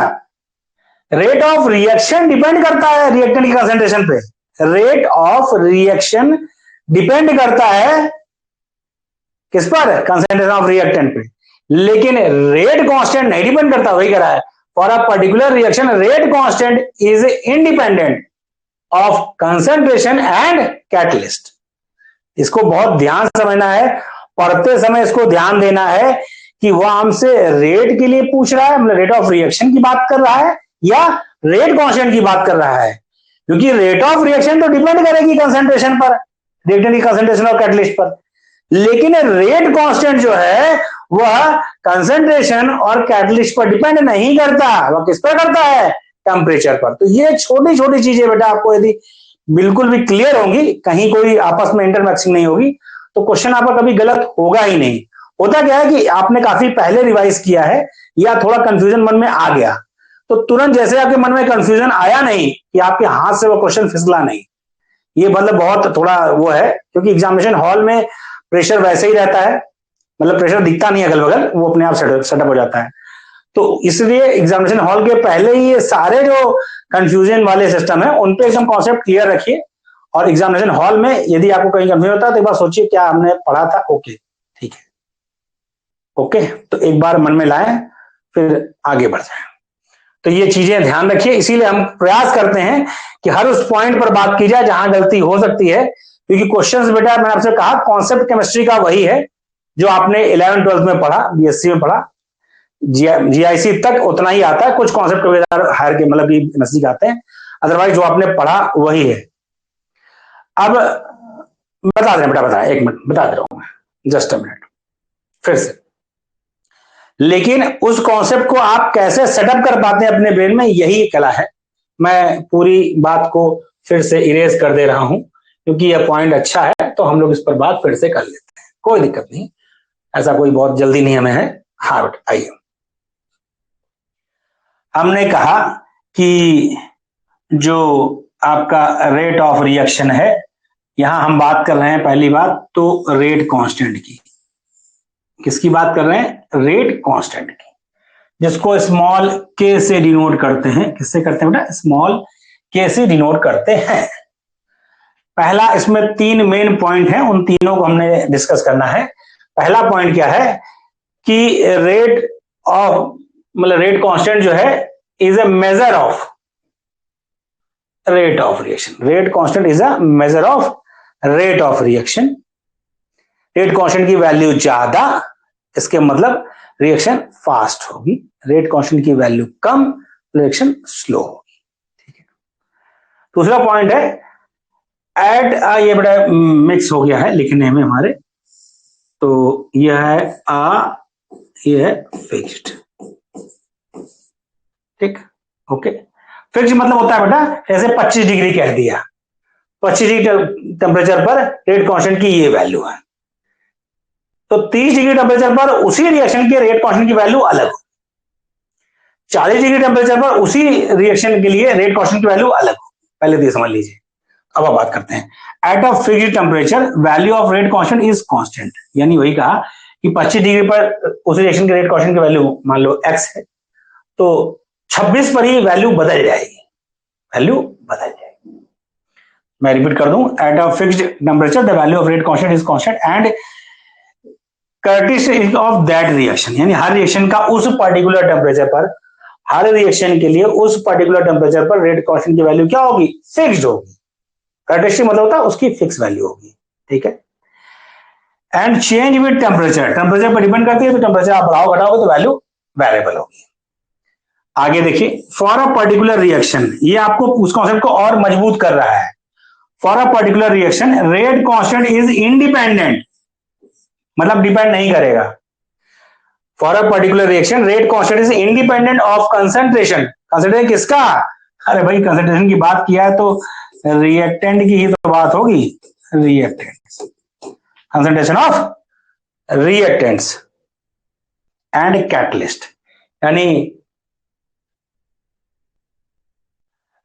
रेट ऑफ रिएक्शन डिपेंड करता है रिएक्टेंट की कंसेंट्रेशन पे, रेट ऑफ रिएक्शन डिपेंड करता है किस पर, कंसेंट्रेशन ऑफ रिएक्टेंट पे, लेकिन रेट कांस्टेंट नहीं डिपेंड करता। वही कह रहा है, for a particular reaction rate constant is independent of concentration and catalyst. इसको बहुत ध्यान से समझना है, पढ़ते समय इसको ध्यान देना है कि वह हमसे रेट के लिए पूछ रहा है, मतलब रेट ऑफ रिएक्शन की बात कर रहा है, या रेट कांस्टेंट की बात कर रहा है। क्योंकि रेट ऑफ रिएक्शन तो डिपेंड करेगी कंसंट्रेशन पर, रिएक्टेंट की कंसंट्रेशन और कैटलिस्ट पर, लेकिन रेट कांस्टेंट जो है वह कंसंट्रेशन और कैटलिस्ट पर डिपेंड नहीं करता, वह किस पर करता है, टेम्परेचर पर। तो ये छोटी छोटी चीजें बेटा आपको यदि बिल्कुल भी क्लियर होंगी, कहीं कोई आपस में इंटरमिक्सिंग नहीं होगी, तो क्वेश्चन आपका कभी गलत होगा ही नहीं। होता क्या है कि आपने काफी पहले रिवाइज किया है या थोड़ा कंफ्यूजन मन में आ गया, तो तुरंत जैसे आपके मन में कंफ्यूजन आया नहीं कि आपके हाथ से वो क्वेश्चन फिसला नहीं, ये मतलब बहुत थोड़ा वो है, क्योंकि एग्जामिनेशन हॉल में प्रेशर वैसे ही रहता है, मतलब प्रेशर दिखता नहीं अगल बगल, वो अपने आप सेटअप हो जाता है। तो इसलिए एग्जामिनेशन हॉल के पहले ही ये सारे जो कंफ्यूजन वाले सिस्टम है उन पे एकदम कॉन्सेप्ट क्लियर रखिए, और एग्जामिनेशन हॉल में यदि आपको कहीं कंफ्यूजन होता है तो एक बार सोचिए क्या हमने पढ़ा था, ओके ठीक है, ओके, तो एक बार मन में लाएं फिर आगे बढ़ जाए। तो ये चीजें ध्यान रखिए, इसीलिए हम प्रयास करते हैं कि हर उस पॉइंट पर बात की जाए जहां गलती हो सकती है, क्योंकि क्वेश्चंस बेटा मैंने आपसे कहा कॉन्सेप्ट केमिस्ट्री का वही है जो आपने 11-12 में पढ़ा, बीएससी में पढ़ा, जीआईसी तक उतना ही आता है, कुछ कॉन्सेप्ट हायर के मतलब केमिस्ट्री के आते हैं, अदरवाइज जो आपने पढ़ा वही है। अब बता दें बेटा, बता, एक मिनट बता दे रहा हूं मैं, जस्ट अ मिनट फिर से, लेकिन उस कॉन्सेप्ट को आप कैसे सेटअप कर पाते हैं अपने ब्रेन में, यही कला है। मैं पूरी बात को फिर से इरेज कर दे रहा हूं क्योंकि यह पॉइंट अच्छा है, तो हम लोग इस पर बात फिर से कर लेते हैं, कोई दिक्कत नहीं, ऐसा कोई बहुत जल्दी नहीं हमें है। हाँ बेटा आइए, हमने कहा कि जो आपका रेट ऑफ रिएक्शन है, यहां हम बात कर रहे हैं पहली बात तो रेट कांस्टेंट की। किसकी बात कर रहे हैं, रेट कांस्टेंट की, जिसको स्मॉल के से डिनोट करते हैं। किससे करते हैं बेटा, स्मॉल के से डिनोट करते हैं। पहला, इसमें 3 मेन पॉइंट हैं, उन तीनों को हमने डिस्कस करना है। पहला पॉइंट क्या है कि रेट ऑफ मतलब रेट कांस्टेंट जो है is a measure of rate of reaction. Rate constant is a measure of rate of reaction. Rate constant की वैल्यू ज्यादा, इसके मतलब रिएक्शन फास्ट होगी, रेट कांस्टेंट की वैल्यू कम, रिएक्शन स्लो होगी। ठीक है, दूसरा पॉइंट है एट, ये बड़ा मिक्स हो गया है लिखने में हमारे, तो यह है ये है फिक्स्ड। ठीक, ओके, फिक्स्ड मतलब होता है बेटा जैसे 25 डिग्री कह दिया, 25 डिग्री टेम्परेचर पर रेट कांस्टेंट की ये वैल्यू है, तो 30 डिग्री टेम्परेचर पर उसी रिएक्शन के रेट कांस्टेंट की वैल्यू अलग हो, 40 डिग्री टेम्परेचर पर उसी रिएक्शन के लिए रेट कांस्टेंट की वैल्यू अलग हो। पहले तो ये समझ लीजिए। अब आप बात करते हैं at a fixed temperature value of rate constant is constant, यानी वही कहा कि 25 डिग्री पर उस रिएक्शन के रेट कांस्टेंट की वैल्यू मान लो x है, तो 26 पर ही वैल्यू बदल जाएगी, वैल्यू बदल जाएगी। मैं रिपीट कर दूं, at a fixed temperature the value of rate constant is constant and characteristic of that reaction, यानी हर रिएक्शन का उस पर्टिकुलर टेम्परेचर पर, हर रिएक्शन के लिए उस पर्टिकुलर टेम्परेचर पर रेट कांस्टेंट की वैल्यू क्या होगी, फिक्स्ड होगी। कैरेक्टरिस्टिक मतलब होता है उसकी फिक्स वैल्यू होगी। ठीक है, and change with temperature, temperature पर डिपेंड करती है, तो टेम्परेचर आप बढ़ाओ घटाओगे तो वैल्यू वेरिएबल होगी। आगे देखिए, फॉर अ पर्टिकुलर रिएक्शन, ये आपको उस कॉन्सेप्ट को और मजबूत कर रहा है। For a particular reaction rate constant is independent, मतलब डिपेंड नहीं करेगा। For a particular reaction rate constant is independent of concentration. Concentration किसका, अरे भाई कंसंट्रेशन की बात किया है तो रिएक्टेंट की ही तो बात होगी, reactant, concentration of reactants and catalyst, यानी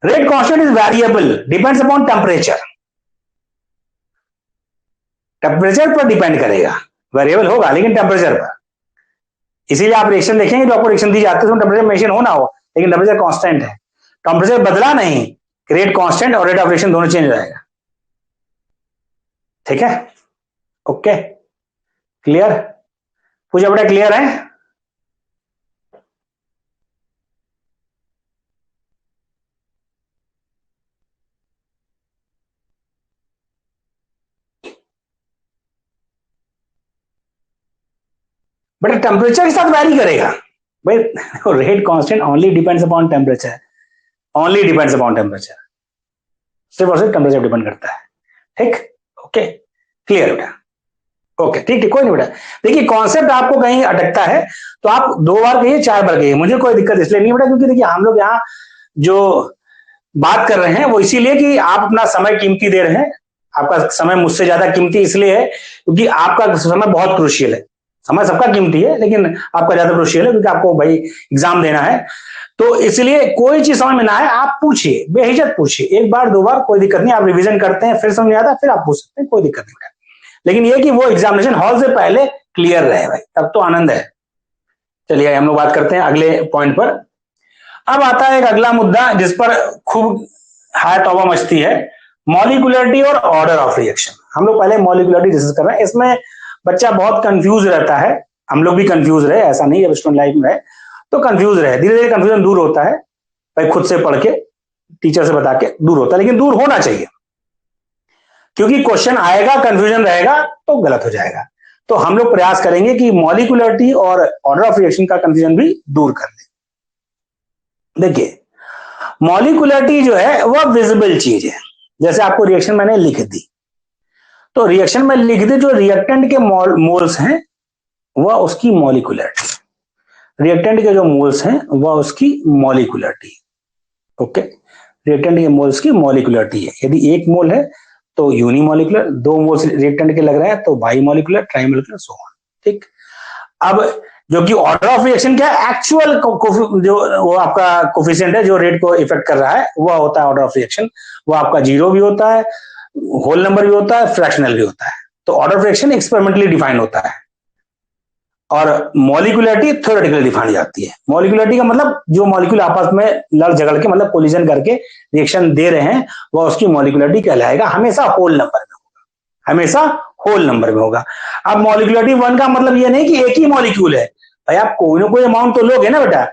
rate constant is variable, depends upon temperature, temperature पर डिपेंड करेगा, वेरिएबल होगा लेकिन टेम्परेचर पर। इसीलिए आप रिएक्शन देखेंगे जो आपको रिएक्शन दी जाती है, टेम्परेचर मेंशन होना हो, लेकिन टेम्परेचर कांस्टेंट है, टेम्परेचर बदला नहीं, रेट कांस्टेंट और रेट ऑफ रिएक्शन दोनों चेंज हो जाएगा। ठीक है, ओके, क्लियर, पूछा बड़ा क्लियर है। बट टेम्परेचर के साथ वैरी करेगा भाई, rate constant only depends upon temperature, only depends upon temperature. सिर्फ और सिर्फ टेम्परेचर डिपेंड करता है। ठीक, ओके, क्लियर बेटा? ओके, ठीक है, कोई नहीं बेटा। देखिए कॉन्सेप्ट आपको कहीं अटकता है तो आप 2 बार कहिए, 4 बार कहिए, मुझे कोई दिक्कत इसलिए नहीं बेटा, क्योंकि देखिए हम लोग यहाँ जो बात कर रहे हैं वो इसीलिए कि आप अपना समय कीमती दे रहे हैं। आपका समय मुझसे ज्यादा कीमती इसलिए है क्योंकि आपका समय बहुत क्रूशियल है। समय सबका कीमती है लेकिन आपका ज्यादा क्रूशियल है क्योंकि आपको भाई एग्जाम देना है। तो इसलिए कोई चीज समझ में ना आए आप पूछिए, बेहिचक पूछिए, 1 बार 2 बार कोई दिक्कत नहीं। आप रिवीजन करते हैं फिर समझ में आता है फिर आप पूछ सकते हैं, कोई दिक्कत नहीं बेटा। लेकिन ये कि वो एग्जामिनेशन हॉल से पहले क्लियर रहे भाई, तब तो आनंद है। चलिए हम लोग बात करते हैं अगले पॉइंट पर। अब आता है एक अगला मुद्दा जिस पर खूब हाय तौबा मचती है, मॉलिक्यूलरिटी और ऑर्डर ऑफ रिएक्शन। हम लोग पहले मॉलिक्यूलरिटी डिस्कस कर रहे हैं। इसमें बच्चा बहुत कंफ्यूज रहता है, हम लोग भी कंफ्यूज रहे, ऐसा नहीं है स्टूडेंट लाइफ में है तो कंफ्यूज रहे। धीरे धीरे कंफ्यूजन दूर होता है भाई, खुद से पढ़ के टीचर से बता के दूर होता है, लेकिन दूर होना चाहिए क्योंकि क्वेश्चन आएगा, कंफ्यूजन रहेगा तो गलत हो जाएगा। तो हम लोग प्रयास करेंगे कि मॉलिक्यूलरिटी और ऑर्डर ऑफ रिएक्शन का कंफ्यूजन भी दूर कर दें। देखिए मॉलिक्यूलरिटी जो है वह विजिबल चीज है। जैसे आपको रिएक्शन मैंने लिख दी, तो रिएक्शन में लिख दी जो रिएक्टेंट के मोल्स हैं वह उसकी मॉलिक्यूलरिटी, रिएक्टेंट के जो मोल्स हैं वह उसकी मॉलिक्यूलरिटी। ओके, रिएक्टेंट के मोल्स की मॉलिक्यूलरिटी है। यदि 1 मोल है तो यूनिमॉलिक्यूलर, 2 मोल्स रिएक्टेंट के लग रहे हैं तो बाईमॉलिक्यूलर, ट्राइमॉलिक्यूलर, सो ऑन। ठीक, अब जो कि ऑर्डर ऑफ रिएक्शन क्या है, एक्चुअल जो वो आपका कोफिशिएंट है जो रेट को इफेक्ट कर रहा है वह होता है ऑर्डर ऑफ रिएक्शन। वो आपका 0 भी होता है, होल नंबर भी होता है, फ्रैक्शनल भी होता है। तो order of reaction experimentally define होता है और मॉलिक्यूलरिटी थ्योरेटिकली डिफाइन जाती है। मॉलिक्यूलरिटी का मतलब जो मॉलिक्यूल आपस में लड़ झगड़ के मतलब कोलिजन करके रिएक्शन दे रहे हैं वह उसकी मॉलिक्यूलरिटी कहलाएगा। हमेशा होल नंबर में होगा, हमेशा होल नंबर में होगा। अब मॉलिक्यूलरिटी 1 का मतलब यह नहीं कि एक ही मॉलिक्यूल है भाई, आप कोई ना कोई अमाउंट तो लोगे ना बेटा।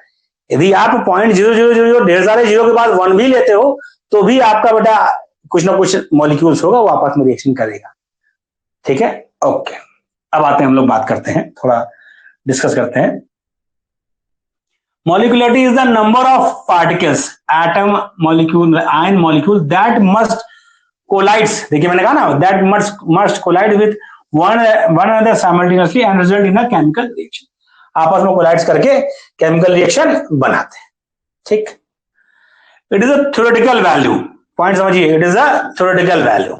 यदि आप 0.0000 ढेर सारे 0 के बाद 1 भी लेते हो तो भी आपका बेटा कुछ ना कुछ मॉलिक्यूल्स होगा वो आपस में रिएक्शन करेगा। ठीक है, ओके। अब आते हैं हम लोग बात करते हैं, थोड़ा डिस्कस करते हैं। Molecularity is the number of particles, atom, molecule, ion molecule that must collides. देखिए मैंने कहा ना, that must collide with one another simultaneously and result in a chemical reaction. आपस में कोलाइड्स करके केमिकल रिएक्शन बनाते हैं। ठीक, it is a theoretical value. Point समझिए, it is a theoretical value.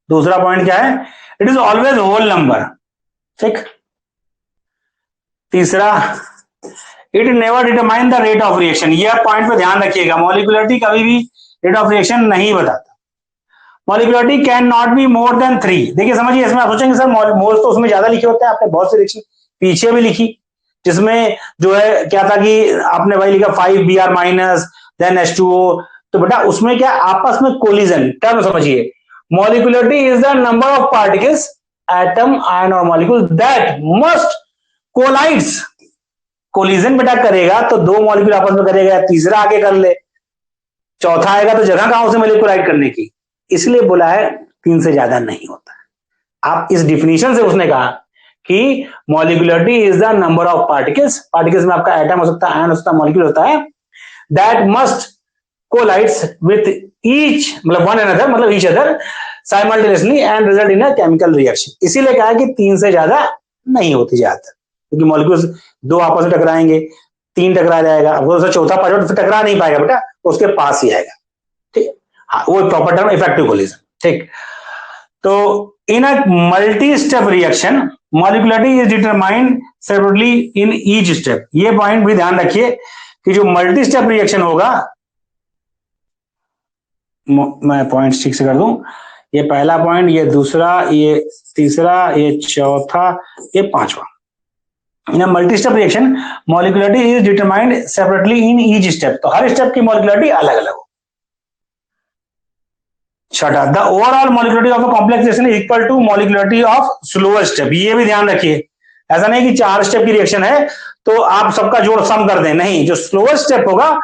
दूसरा पॉइंट क्या है, it is always whole number. ठीक, तीसरा, it never determine the rate of reaction. यह पॉइंट पे ध्यान रखिएगा, मॉलिक्यूलरिटी कभी भी रेट ऑफ रिएक्शन नहीं बताता। Molecularity can not be more than 3। देखिए समझिए, इसमें आप सोचेंगे सर मोल्स तो उसमें ज्यादा लिखे होते हैं, आपने बहुत सी रिएक्शन पीछे भी लिखी जिसमें जो है क्या था कि आपने वही लिखा 5Br माइनस देन H2O। तो बेटा उसमें क्या आपस में कोलिजन, टर्म समझिए, molecularity is the number of particles, atom, ion और molecule that must collides. Collision बेटा करेगा तो 2 मॉलिक्यूल आपस में करेगा, तीसरा आगे कर ले, चौथा आएगा तो जगह कहां से मिले कोलाइड करने की, इसलिए बोला है 3 से ज्यादा नहीं होता। आप इस डिफिनीशन से उसने कहा कि molecularity is the number of particles, particles में आपका एटम हो सकता है, आयन हो सकता है, मॉलिक्यूल होता है, that must collides with each, मतलब वन अनदर, मतलब each other simultaneously and result in a chemical reaction. इसीलिए कहा कि 3 से ज्यादा नहीं होती ज्यादातर, क्योंकि मॉलिक्यूल्स 2 आपस में टकराएंगे, 3 टकरा जाएगा, अब वो चौथा पार्ट फिर टकरा नहीं पाएगा बेटा, उसके पास ही आएगा। ठीक, हाँ वो प्रॉपर टर्म इफेक्टिव कोलिजन। ठीक, तो in a multi step reaction molecularity is determined separately in each step. ये पॉइंट भी ध्यान रखिए कि जो मल्टी स्टेप रिएक्शन होगा, मैं पॉइंट ठीक से कर दूं, ये पहला पॉइंट, ये दूसरा, ये तीसरा, ये चौथा, ये पांचवा। In multi step reaction molecularity is determined separately in each step. तो हर स्टेप की मॉलिक्यूलरिटी अलग अलग हो। छठा, the overall molecularity of a complex reaction is equal to molecularity of slower step. ये भी ध्यान रखिए, ऐसा नहीं कि 4 स्टेप की रिएक्शन है तो आप सबका जोड़ सम कर दें, नहीं, जो स्लोअर स्टेप होगा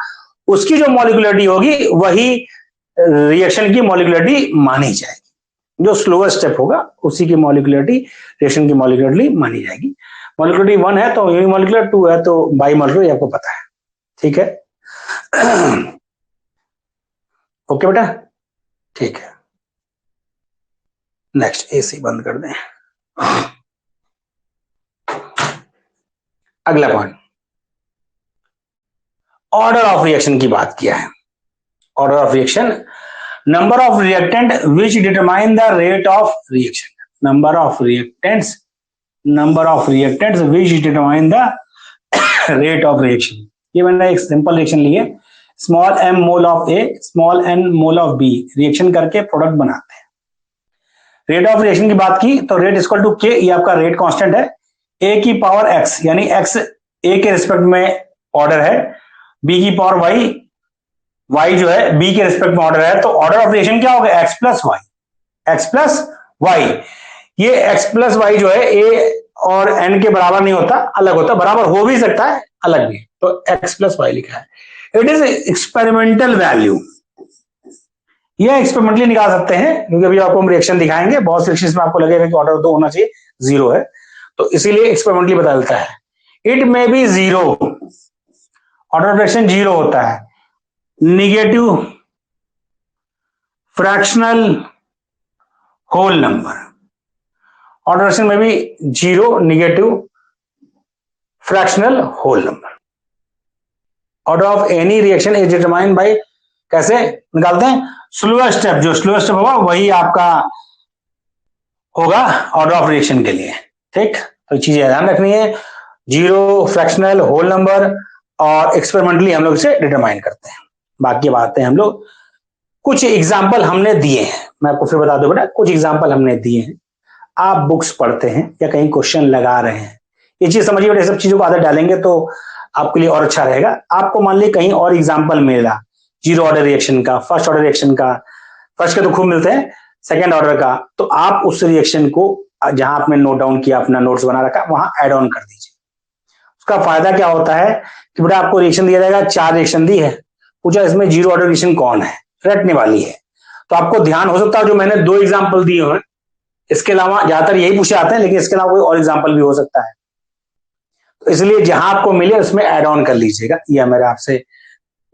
उसकी जो मॉलिक्यूलरिटी होगी वही रिएक्शन की मॉलिक्यूलरिटी मानी जाएगी। जो स्लोअर स्टेप होगा उसी की मॉलिक्यूलरिटी रिएक्शन की मॉलिक्यूलरिटी मानी जाएगी। मॉलिक्यूलरिटी 1 है तो यूनिमॉलिक्यूलर, 2 है तो बाईमॉलिक्यूलर, आपको पता है। ठीक है, ओके बेटा, ठीक है, नेक्स्ट एसी बंद कर दें। अगला पॉइंट, ऑर्डर ऑफ रिएक्शन की बात किया है। Order of reaction, number of reactant which determine the rate of reaction, number of reactants which determine the rate of reaction. ये मैंने एक सिंपल रिएक्शन ली है, small m mole of A, small n mole of B, reaction करके product बनाते हैं। Rate of reaction की बात की तो रेट इक्वल टू K, ये आपका रेट कांस्टेंट है, A की पावर x, यानी x A के रिस्पेक्ट में ऑर्डर है, B की पावर y जो है B के रिस्पेक्ट में ऑर्डर है, तो ऑर्डर ऑफ रिएक्शन क्या होगा, x प्लस y। ये x प्लस y जो है A और n के बराबर नहीं होता, अलग होता, बराबर हो भी सकता है, अलग भी, तो x प्लस y लिखा है। इट इज एक्सपेरिमेंटल वैल्यू, ये एक्सपेरिमेंटली निकाल सकते हैं, क्योंकि अभी आपको हम रिएक्शन दिखाएंगे, बहुत से रिएक्शंस में आपको लगेगा कि ऑर्डर 2 होना चाहिए, 0 है, तो इसीलिए एक्सपेरिमेंटली बता देता है। It may be 0, order of reaction 0 होता है, negative fractional whole number, order reaction में भी 0 negative fractional whole number. Order of any reaction is determined by, कैसे निकालते हैं, स्लोएस्ट स्टेप, जो स्लोएस्ट स्टेप होगा वही आपका होगा ऑर्डर ऑफ रिएक्शन के लिए। ठीक, तो चीजें ध्यान रखनी है, 0 फ्रैक्शनल होल नंबर, और एक्सपेरिमेंटली हम लोग इसे डिटरमाइन करते हैं। बाकी बातें हम लोग कुछ एग्जाम्पल हमने दिए हैं, मैं आपको फिर बता दूं बेटा, कुछ एग्जाम्पल हमने दिए हैं, आप बुक्स पढ़ते हैं या कहीं क्वेश्चन लगा रहे हैं, ये चीज समझिए बेटा, सब चीजों को आदत डालेंगे तो आपके लिए और अच्छा रहेगा। आपको मान लीजिए कहीं और एग्जाम्पल मिला, 0 ऑर्डर रिएक्शन का, फर्स्ट ऑर्डर रिएक्शन का, फर्स्ट के तो खूब मिलते हैं, सेकेंड ऑर्डर का, तो आप उस रिएक्शन को जहां आपने नोट डाउन किया, अपना नोट्स बना रखा, वहां एड ऑन कर दीजिए। उसका फायदा क्या होता है कि बेटा आपको रिएक्शन दिया जाएगा, 4 रिएक्शन दी है, पूछा इसमें 0 ऑर्डर रिएक्शन कौन है, रटने वाली है, तो आपको ध्यान हो सकता है जो मैंने 2 एग्जाम्पल दिए हैं, इसके अलावा ज्यादातर यही पूछे आते हैं, लेकिन इसके अलावा कोई और एग्जाम्पल भी हो सकता है, तो इसलिए जहां आपको मिले उसमें एड ऑन कर लीजिएगा। यह मेरा आपसे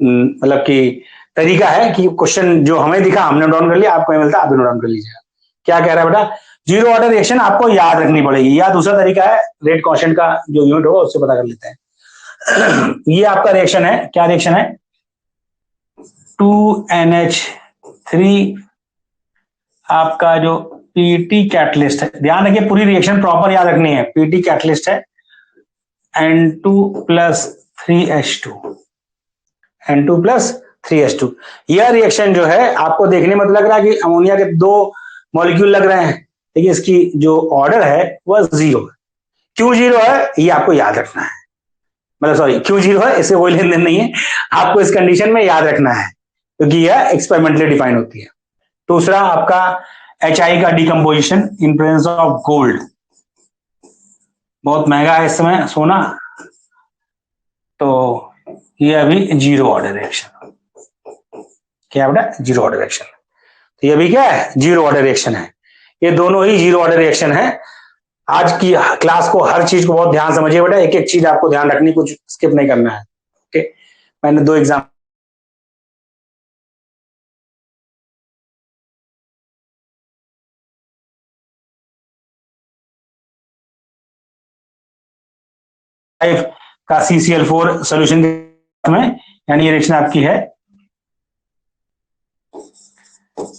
मतलब कि तरीका है कि क्वेश्चन जो हमें दिखा हमने नोट डाउन कर लिया, आपको मिलता आप भी नोट डाउन कर लीजिएगा। क्या कह रहा है बेटा, 0 ऑर्डर रिएक्शन आपको याद रखनी पड़ेगी, या दूसरा तरीका है रेट कांस्टेंट का जो यूनिट होगा उससे पता कर लेते हैं। ये आपका रिएक्शन है, क्या रिएक्शन है, 2NH3 आपका जो पीटी कैटलिस्ट है, ध्यान रखिए पूरी रिएक्शन प्रॉपर याद रखनी है, पीटी कैटलिस्ट है, N2 plus 3H2, N2 plus 3H2। यह रिएक्शन जो है आपको देखने में लग रहा है कि अमोनिया के 2 मॉलिक्यूल लग रहे हैं, लेकिन इसकी जो ऑर्डर है वह 0 है। क्यों 0 है ये आपको याद रखना है, मतलब सॉरी क्यों 0 है इससे कोई लेन देन नहीं है, आपको इस कंडीशन में याद रखना है, क्योंकि यह एक्सपेरिमेंटली डिफाइन होती है। दूसरा आपका HI का decomposition in presence of gold, बहुत महंगा है इस समय सोना, तो ये अभी 0 ऑर्डर रिएक्शन, क्या बेटा 0 ऑर्डर रिएक्शन, तो ये भी क्या है 0 ऑर्डर रिएक्शन है, ये दोनों ही 0 ऑर्डर रिएक्शन है। आज की क्लास को हर चीज को बहुत ध्यान समझिए बेटा, एक एक चीज आपको ध्यान रखनी, कुछ स्किप नहीं करना है। ओके, मैंने 2 एग्जाम्पल का CCl4 सोल्यूशन में, यानी ये रिएक्शन आपकी है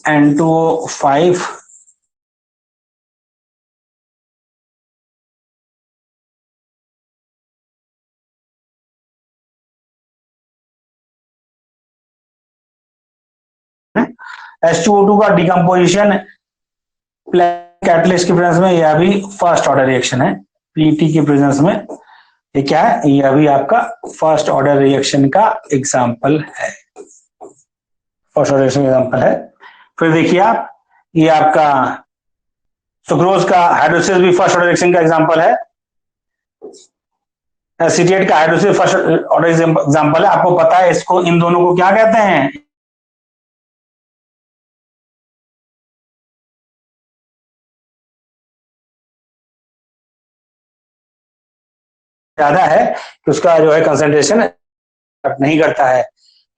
N2O5 H2O2 का डिकम्पोजिशन कैटलिस्ट के प्रेजेंस में, यह भी फर्स्ट ऑर्डर रिएक्शन है, पीटी के प्रेजेंस में, ये क्या है, यह भी आपका फर्स्ट ऑर्डर रिएक्शन का एग्जाम्पल है, फर्स्ट ऑर्डर रिएक्शन एग्जाम्पल है। फिर देखिए आप, ये आपका सुक्रोज का हाइड्रोलिसिस भी फर्स्ट ऑर्डर रिएक्शन का एग्जाम्पल है, एसीटेट का हाइड्रोलिसिस फर्स्ट ऑर्डर एग्जाम्पल है। आपको पता है इसको, इन दोनों को क्या कहते हैं, ज्यादा है कि उसका जो है कंसंट्रेशन नहीं करता है,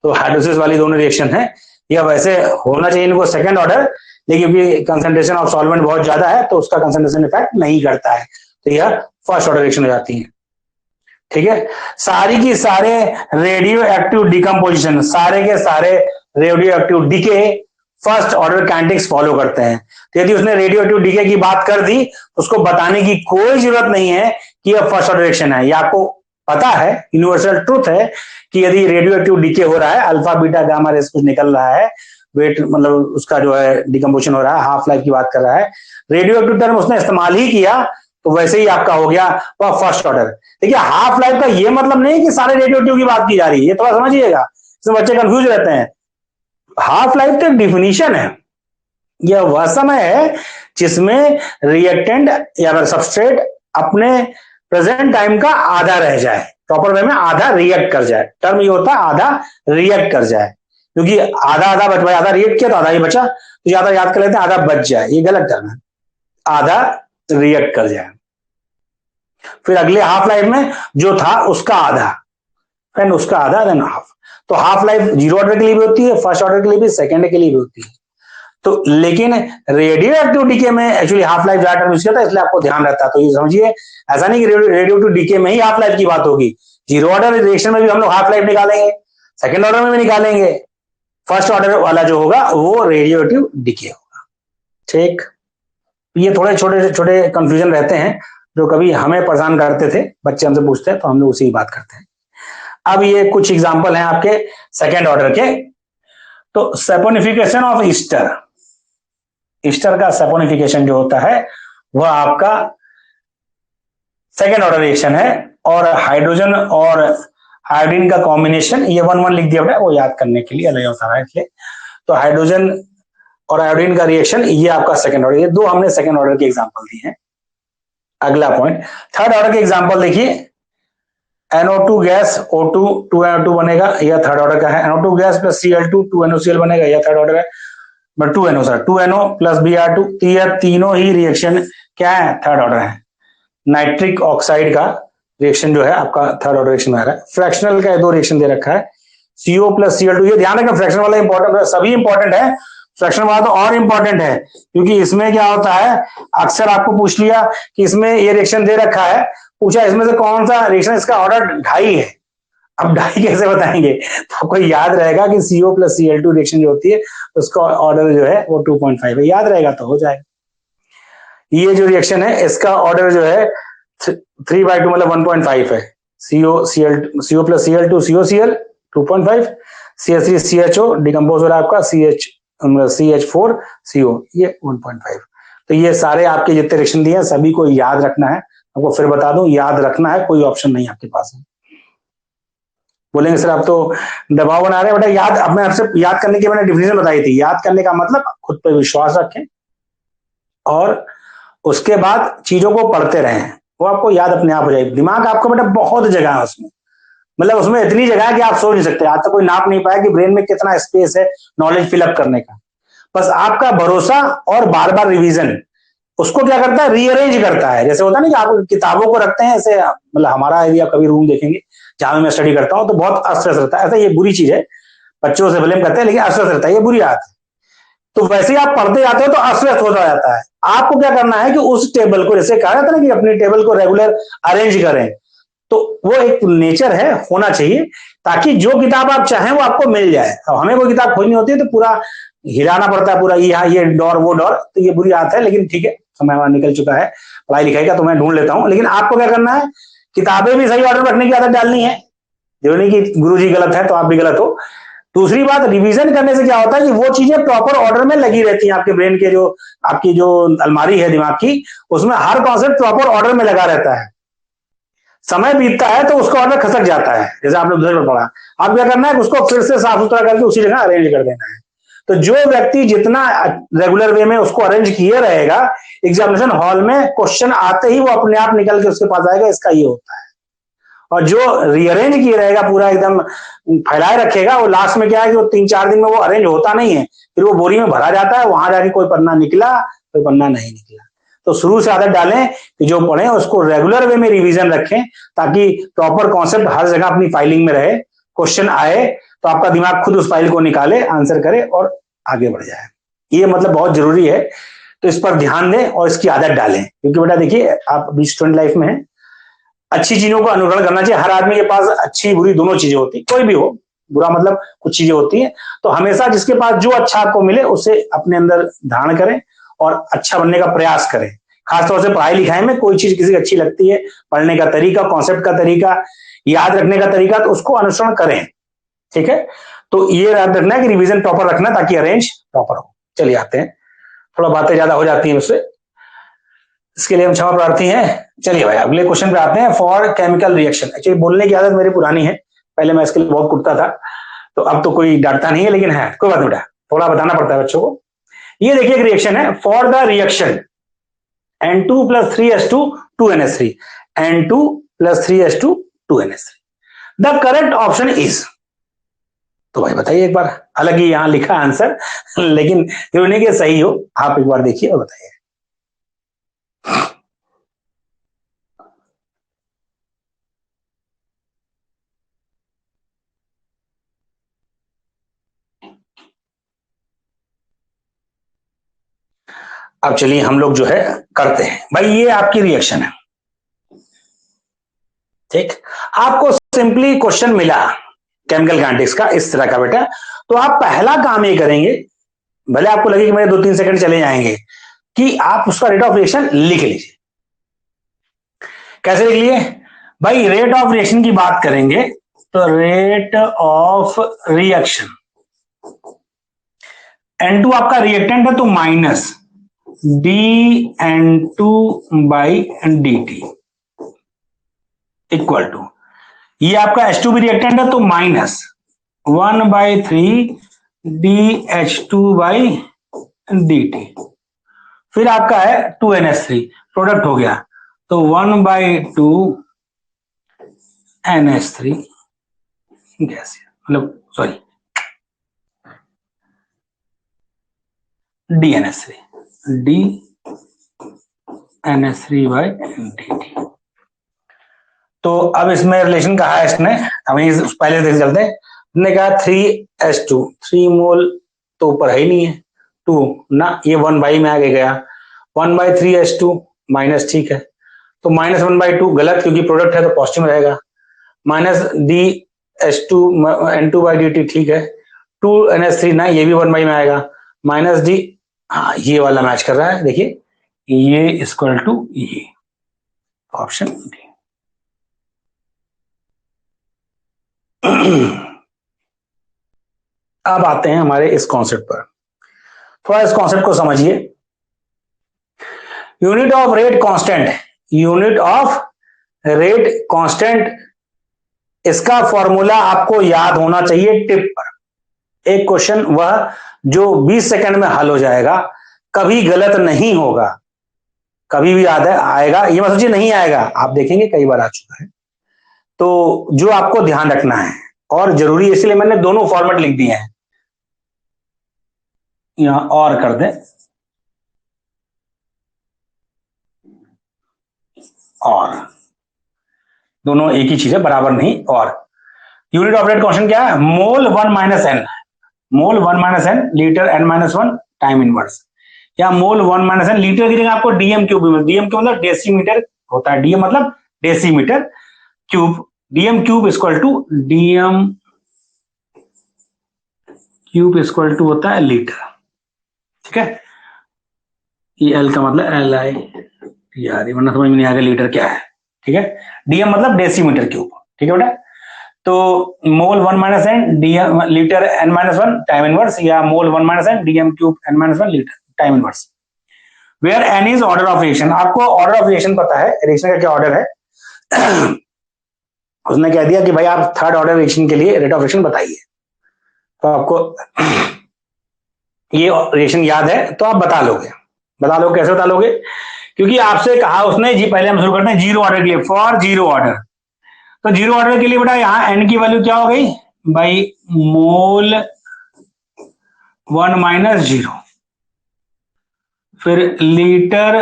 तो हाइड्रोलिसिस वाली दोनों रिएक्शन है, या वैसे होना चाहिए इनको सेकंड ऑर्डर, लेकिन क्योंकि कंसंट्रेशन ऑफ सॉल्वेंट बहुत ज्यादा है तो उसका कंसंट्रेशन इफेक्ट नहीं करता है, तो यह फर्स्ट ऑर्डर रिएक्शन हो जाती है। ठीक है, सारी की सारे रेडियो एक्टिव डिकम्पोजिशन, सारे के सारे radioactive decay first order kinetics follow करते हैं। तो यदि उसने रेडियो एक्टिव डीके की बात कर दी तो उसको बताने की कोई जरूरत नहीं है कि यह फर्स्ट ऑर्डर रिएक्शन है। यह आपको पता है, यूनिवर्सल ट्रूथ है कि यदि रेडियो एक्टिव डीके हो रहा है, अल्फा बीटा गामा रेस कुछ निकल रहा है, वेट मतलब उसका जो है डिकम्पोजिशन हो रहा है, हाफ लाइफ की बात कर रहा है, रेडियो एक्टिव टर्म उसने इस्तेमाल ही किया तो वैसे ही आपका हो गया वह फर्स्ट ऑर्डर। देखिए हाफ लाइफ का ये मतलब नहीं कि सारे रेडियो एक्टिव की बात की जा रही है, ये थोड़ा समझिएगा, इसमें बच्चे कंफ्यूज रहते हैं। हाफ लाइफ तो एक डिफिनीशन है, यह वह समय है जिसमें रिएक्टेंट या फिर सबस्ट्रेट अपने प्रेजेंट टाइम का आधा रह जाए, प्रॉपर वे में आधा रिएक्ट कर जाए। टर्म ये होता है आधा रिएक्ट कर जाए, क्योंकि आधा आधा बच, आधा रिएक्ट किया तो आधा ही बचा, तो ज्यादा याद कर लेते हैं आधा बच जाए, ये गलत टर्म है, आधा रिएक्ट कर जाए। फिर अगले हाफ लाइफ में जो था उसका आधा, देन उसका आधा, देन हाफ। तो हाफ लाइफ जीरो ऑर्डर के लिए भी होती है, फर्स्ट ऑर्डर के लिए भी, सेकंड के लिए भी होती है। तो लेकिन रेडियो एक्टिव डीके में एक्चुअली हाफ लाइफ ज्यादा टर्म यूज किया था, इसलिए आपको ध्यान रहता है। तो ये समझिए, ऐसा नहीं कि रेडियो एक्टिव डीके में ही हाफ लाइफ की बात होगी, जीरो ऑर्डर रिएक्शन में भी हम लोग हाफ लाइफ निकालेंगे, सेकंड ऑर्डर में भी निकालेंगे, फर्स्ट ऑर्डर वाला जो होगा वो रेडियो एक्टिव डीके होगा। ठीक, ये थोड़े छोटे छोटे कंफ्यूजन रहते हैं जो कभी हमें परेशान करते थे, बच्चे हमसे पूछते हैं तो हम लोग उसी की बात करते हैं। अब ये कुछ एग्जांपल हैं आपके सेकेंड ऑर्डर के। तो सैपोनिफिकेशन ऑफ ईस्टर, ईस्टर का सैपोनिफिकेशन जो होता है वह आपका सेकेंड ऑर्डर रिएक्शन है, और हाइड्रोजन और आयोडीन का कॉम्बिनेशन, ये 1-1 लिख दिया है वो याद करने के लिए अलग होता है इसलिए। तो हाइड्रोजन और आयोडीन का रिएक्शन ये आपका सेकेंड ऑर्डर, ये दो हमने सेकेंड ऑर्डर के एग्जांपल दिए हैं। अगला पॉइंट थर्ड ऑर्डर के एग्जांपल देखिए, NO2 गैस O2 2NO2 बनेगा, यह थर्ड ऑर्डर का है। NO2 gas plus Cl2 2NOCl बनेगा, यह थर्ड ऑर्डर है। 2NO प्लस Br2, यह तीनों ही रिएक्शन क्या है, थर्ड ऑर्डर है। नाइट्रिक ऑक्साइड का रिएक्शन जो है आपका थर्ड ऑर्डर रिएक्शन आ रहा है। फ्रैक्शनल का दो रिएक्शन दे रखा है, CO प्लस Cl2, ये ध्यान रखना फ्रैक्शन वाला इंपॉर्टेंट है, सभी इंपॉर्टेंट है, फ्रैक्शन वाला तो और इंपॉर्टेंट है, क्योंकि इसमें क्या होता है, अक्सर आपको पूछ लिया कि इसमें ये रिएक्शन दे रखा है, पूछा इसमें से कौन सा रिएक्शन इसका ऑर्डर 2.5 है, अब 2.5 कैसे बताएंगे, तो आपको याद रहेगा कि CO प्लस Cl2 रिएक्शन जो होती है उसका ऑर्डर जो है वो 2.5 है, याद रहेगा तो हो जाएगा। ये जो रिएक्शन है इसका ऑर्डर जो है 3/2 मतलब 1.5 है। CO plus Cl2 COCl 2.5, CH3 CHO decompose हो रहा है आपका CH4 CO, ये 1.5। तो ये सारे आपके जितने रिएक्शन दिए हैं सभी को याद रखना है, आपको फिर बता दूं, याद रखना है, कोई ऑप्शन नहीं आपके पास है। बोलेंगे सर आप तो दबाव बना रहे हैं, बेटा याद, अब मैं आपसे याद करने की मैंने डिफिनेशन बताई थी, याद करने का मतलब खुद पे विश्वास रखें और उसके बाद चीजों को पढ़ते रहें, वो आपको याद अपने आप हो जाएगी। दिमाग आपको बेटा बहुत जगह है उसमें, मतलब उसमें इतनी जगह है कि आप सोच नहीं सकते, आज तक कोई नाप नहीं पाया कि ब्रेन में कितना स्पेस है नॉलेज फिलअप करने का। बस आपका भरोसा और बार बार रिवीजन उसको क्या करता है, रीअरेंज करता है। जैसे होता है ना कि आप किताबों को रखते हैं ऐसे, मतलब हमारा यदि आप कभी रूम देखेंगे जहां मैं स्टडी करता हूं तो बहुत अस्त व्यस्त रहता है, ऐसा ये बुरी चीज है, बच्चों से ब्लेम करते हैं लेकिन अस्त व्यस्त रहता है, ये बुरी आदत है। तो वैसे ही आप पढ़ते जाते हो तो अस्त व्यस्त होता जाता है। आपको क्या करना है कि उस टेबल को, जैसे कहा जाता है ना कि अपनी टेबल को रेगुलर अरेंज करें, तो वो एक नेचर है, होना चाहिए, ताकि जो किताब आप चाहें वो आपको मिल जाए। अब हमें कोई किताब खोजनी होती है तो पूरा हिलाना पड़ता है, पूरा ये डोर वो डोर, तो ये बुरी आदत है, लेकिन ठीक है समय हमारा निकल चुका है पढ़ाई लिखाई का, तो मैं ढूंढ लेता हूं। लेकिन आपको क्या करना है, किताबें भी सही ऑर्डर रखने की आदत डालनी है, जो नहीं कि गुरुजी गलत है तो आप भी गलत हो। दूसरी बात, रिवीजन करने से क्या होता है कि वो चीजें प्रॉपर ऑर्डर में लगी रहती हैं, आपके ब्रेन के जो आपकी जो अलमारी है दिमाग की, उसमें हर कॉन्सेप्ट प्रॉपर ऑर्डर में लगा रहता है। समय बीतता है तो उसका ऑर्डर खसक जाता है, जैसे आपने दूसरे में पढ़ा, आप क्या करना है उसको फिर से साफ सुथरा करके उसी जगह अरेंज कर देना है। तो जो व्यक्ति जितना रेगुलर वे में उसको अरेंज किए रहेगा, एग्जामिनेशन हॉल में क्वेश्चन आते ही वो अपने आप निकल के उसके पास आएगा, इसका ये होता है। और जो रीअरेंज किए रहेगा, पूरा एकदम फैलाए रखेगा, वो लास्ट में क्या है कि वो 3-4 दिन में वो अरेंज होता नहीं है, फिर वो बोरी में भरा जाता है, वहां जाके कोई पन्ना निकला कोई पन्ना नहीं निकला। तो शुरू से आदत डालें कि जो पढ़ें उसको रेगुलर वे में रिवीजन रखें, ताकि प्रॉपर कॉन्सेप्ट हर जगह अपनी फाइलिंग में रहे, क्वेश्चन आए तो आपका दिमाग खुद उस फाइल को निकाले, आंसर करे और आगे बढ़ जाए। ये मतलब बहुत जरूरी है, तो इस पर ध्यान दें और इसकी आदत डालें। क्योंकि बेटा देखिए, आप अभी स्टूडेंट लाइफ में हैं, अच्छी चीजों का अनुकरण करना चाहिए। हर आदमी के पास अच्छी बुरी दोनों चीजें होती, कोई भी हो, बुरा मतलब कुछ चीजें होती हैं। तो हमेशा जिसके पास जो अच्छा आपको मिले उसे अपने अंदर धारण करें और अच्छा बनने का प्रयास करें। खासतौर से पढ़ाई लिखाई में कोई चीज किसी की अच्छी लगती है, पढ़ने का तरीका, कॉन्सेप्ट का तरीका, याद रखने का तरीका, तो उसको अनुसरण करें। ठीक है, तो ये याद रखना है कि रिवीजन प्रॉपर रखना ताकि अरेंज प्रॉपर हो। चलिए आते हैं, थोड़ा बातें ज्यादा हो जाती हैं उससे, इसके लिए हम क्षमा प्रार्थी हैं। चलिए भाई अगले क्वेश्चन पे आते हैं। फॉर केमिकल रिएक्शन, एक्चुअली बोलने की आदत मेरी पुरानी है, पहले मैं इसके लिए बहुत कुटता था, तो अब तो कोई डांटता नहीं है, लेकिन है कोई बात नहीं बेटा, थोड़ा बताना पड़ता है बच्चों को। ये देखिए एक रिएक्शन है, for the reaction N2 + 3H2 2NH3, N2 + 3H2 2NH3, the correct option is. तो भाई बताइए एक बार, अलग ही यहां लिखा आंसर लेकिन जरूरी नहीं कि सही हो, आप एक बार देखिए और बताइए। अब चलिए हम लोग जो है करते हैं। भाई ये आपकी रिएक्शन है, ठीक, आपको सिंपली क्वेश्चन मिला केमिकल काइनेटिक्स का इस तरह का बेटा, तो आप पहला काम ये करेंगे, भले आपको लगे कि मेरे 2-3 सेकंड चले जाएंगे, कि आप उसका रेट ऑफ रिएक्शन लिख लीजिए। कैसे लिख लिए भाई? रेट ऑफ रिएक्शन की बात करेंगे तो रेट ऑफ रिएक्शन, N2 आपका रिएक्टेंट है तो माइनस dN2/dt इक्वल टू, ये आपका H2 भी रिएक्टेंट है तो माइनस 1/3 dH2/dt, फिर आपका है 2NH3 प्रोडक्ट हो गया तो 1/2 NH3 गैस, मतलब सॉरी DNH3 DNH3/dt। तो अब इसमें रिलेशन कहा है इसने, हमें पहले से चलते हैं। हमने कहा 3H2, 3 मोल तो ऊपर है ही नहीं है, 2 ना, ये 1 में आगे गया, 1/3H2 माइनस, ठीक है, तो -1/2 गलत, क्योंकि प्रोडक्ट है तो पॉजिटिव रहेगा, माइनस DH2 N2/dt, ठीक है, 2NH3 ना, ये भी 1 में आएगा, माइनस डी, हाँ ये वाला मैच कर रहा है, देखिए ये इक्वल टू ये, ऑप्शन डी। अब आते हैं हमारे इस कॉन्सेप्ट पर, थोड़ा इस कॉन्सेप्ट को समझिए। Unit of rate constant, unit of rate constant, इसका फॉर्मूला आपको याद होना चाहिए टिप पर। एक क्वेश्चन वह जो 20 सेकंड में हल हो जाएगा, कभी गलत नहीं होगा, कभी भी याद है आएगा, ये मत सोचिए नहीं आएगा, आप देखेंगे कई बार आ चुका है। तो जो आपको ध्यान रखना है और जरूरी, इसलिए मैंने दोनों फॉर्मेट लिख दिए हैं, यहां और कर दें, और दोनों एक ही चीज है, बराबर नहीं। और यूनिट ऑफ रेट कांस्टेंट क्या है? Mole 1 - n, mole 1 - n litre n-1 time inverse, या मोल 1 - n लीटर की जगह आपको डीएम क्यूब भी, डीएम क्यूब मतलब डेसीमीटर होता है, डीएम मतलब decimetre cube, dm cube equal to dm cube equal to होता है लीटर, ठीक है, ये एल का मतलब LI यार, वरना समझ में नहीं आएगा लीटर क्या है, ठीक है, डीएम मतलब डेसीमीटर क्यूब, ठीक है बेटा। तो mole 1 - n dm litre n-1 time inverse, या mole 1 - n dm cube n-1 litre time inverse, where n is order of reaction. आपको ऑर्डर ऑफ रिएक्शन पता है, रिएक्शन का क्या ऑर्डर है? उसने कह दिया कि भाई आप थर्ड ऑर्डर रिएक्शन के लिए रेट ऑफ रिएक्शन बताइए, तो आपको ये रिएक्शन याद है तो आप बता लोगे। बता लो कैसे बता लोगे? क्योंकि आपसे कहा उसने जी, पहले हम शुरू करते हैं जीरो ऑर्डर के लिए, फॉर जीरो ऑर्डर। तो जीरो ऑर्डर के लिए बेटा यहाँ n की वैल्यू क्या हो गई भाई? मोल 1 - 0, फिर लीटर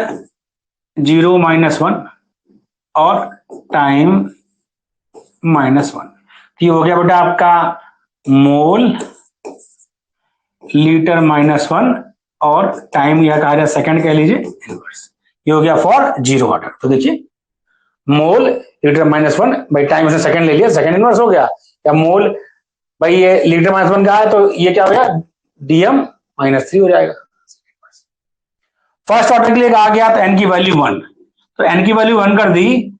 0 - 1 और टाइम -1, ये हो गया बेटा आपका मोल लीटर -1 और टाइम यह कहा जाए सेकंड कह लीजिए इनवर्स, ये हो गया फॉर जीरो ऑर्डर। तो देखिए मोल लीटर -1 भाई टाइम उसने सेकंड ले लिया, सेकंड इनवर्स हो गया, या मोल भाई ये लीटर -1 का है तो ये क्या हो गया DM -3 हो जाएगा। फर्स्ट ऑर्डर के लिए कहा गया तो n की वैल्यू 1, तो n की वैल्यू 1 कर दी,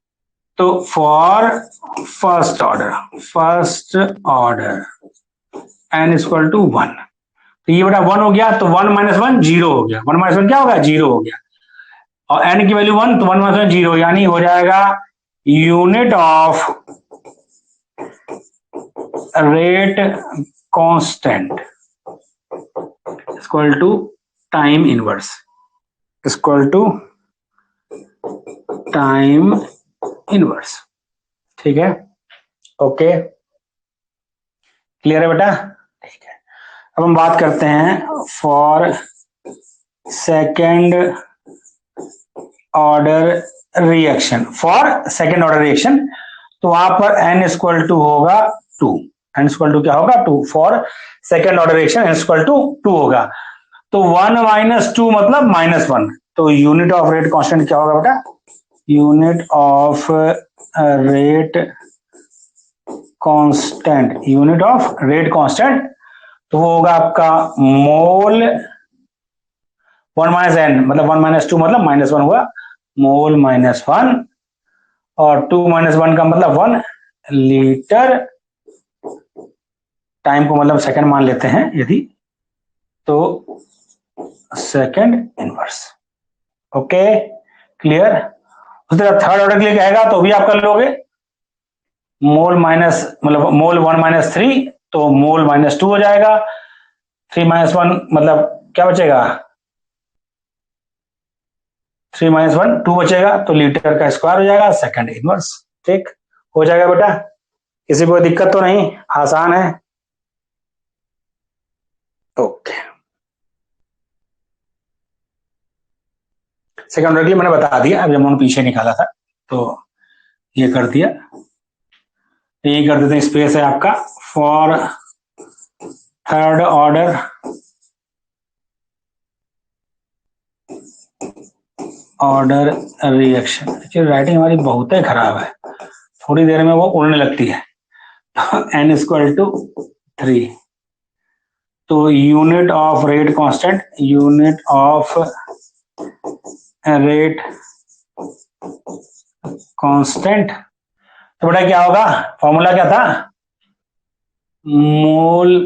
तो for first order n equal to 1, तो ये बेटा 1 हो गया, तो 1 - 1 0 हो गया, 1 - 1 क्या होगा 0 हो गया, और n की वैल्यू 1 तो 1 - 1 0, यानी हो जाएगा unit of rate constant equal to time inverse, equal to time inverse. ठीक है, ओके क्लियर है बेटा? ठीक है, अब हम बात करते हैं for second order reaction. For second order reaction तो वहां पर n इक्वल टू होगा 2, n इक्वल टू क्या होगा 2, for second order reaction n equal to 2 होगा, तो 1 - 2 मतलब -1, तो यूनिट ऑफ रेट कांस्टेंट क्या होगा बेटा, unit of rate constant, unit of rate constant तो वो होगा आपका मोल 1 - n मतलब 1 - 2 मतलब -1 हुआ, मोल -1, और 2 - 1 का मतलब 1 लीटर, टाइम को मतलब सेकंड मान लेते हैं यदि, तो सेकंड इनवर्स। Okay clear? उस तरह थर्ड ऑर्डर के लिए कहेगा तो भी आप कर लोगे, मोल माइनस मतलब मोल 1 - 3 तो मोल -2 हो जाएगा, 3 - 1 मतलब क्या बचेगा, 3 - 1 2 बचेगा, तो लीटर का स्क्वायर हो जाएगा सेकंड इनवर्स। ठीक हो जाएगा बेटा, किसी को दिक्कत तो नहीं, आसान है? ओके, सेकंड ऑर्डर के लिए मैंने बता दिया, अब जब पीछे निकाला था तो ये कर दिया, ये कर देते हैं, स्पेस है आपका for third order reaction. Actually writing हमारी बहुत ही खराब है, थोड़ी देर में वो उड़ने लगती है, तो n इक्वल टू 3, तो unit of rate constant, unit of rate constant, तो बेटा क्या होगा, फॉर्मूला क्या था, मोल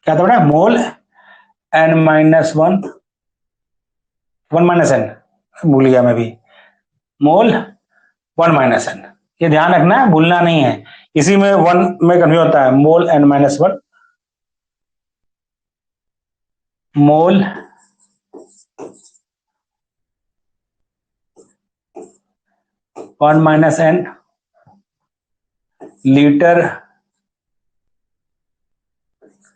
क्या था बेटा, मोल n - 1 1 - n, भूल गया मैं भी, मोल 1 - n, ये ध्यान रखना है, भूलना नहीं है, इसी में 1 में कन्फ्यूज होता है, मोल n - 1, मोल 1 - n litre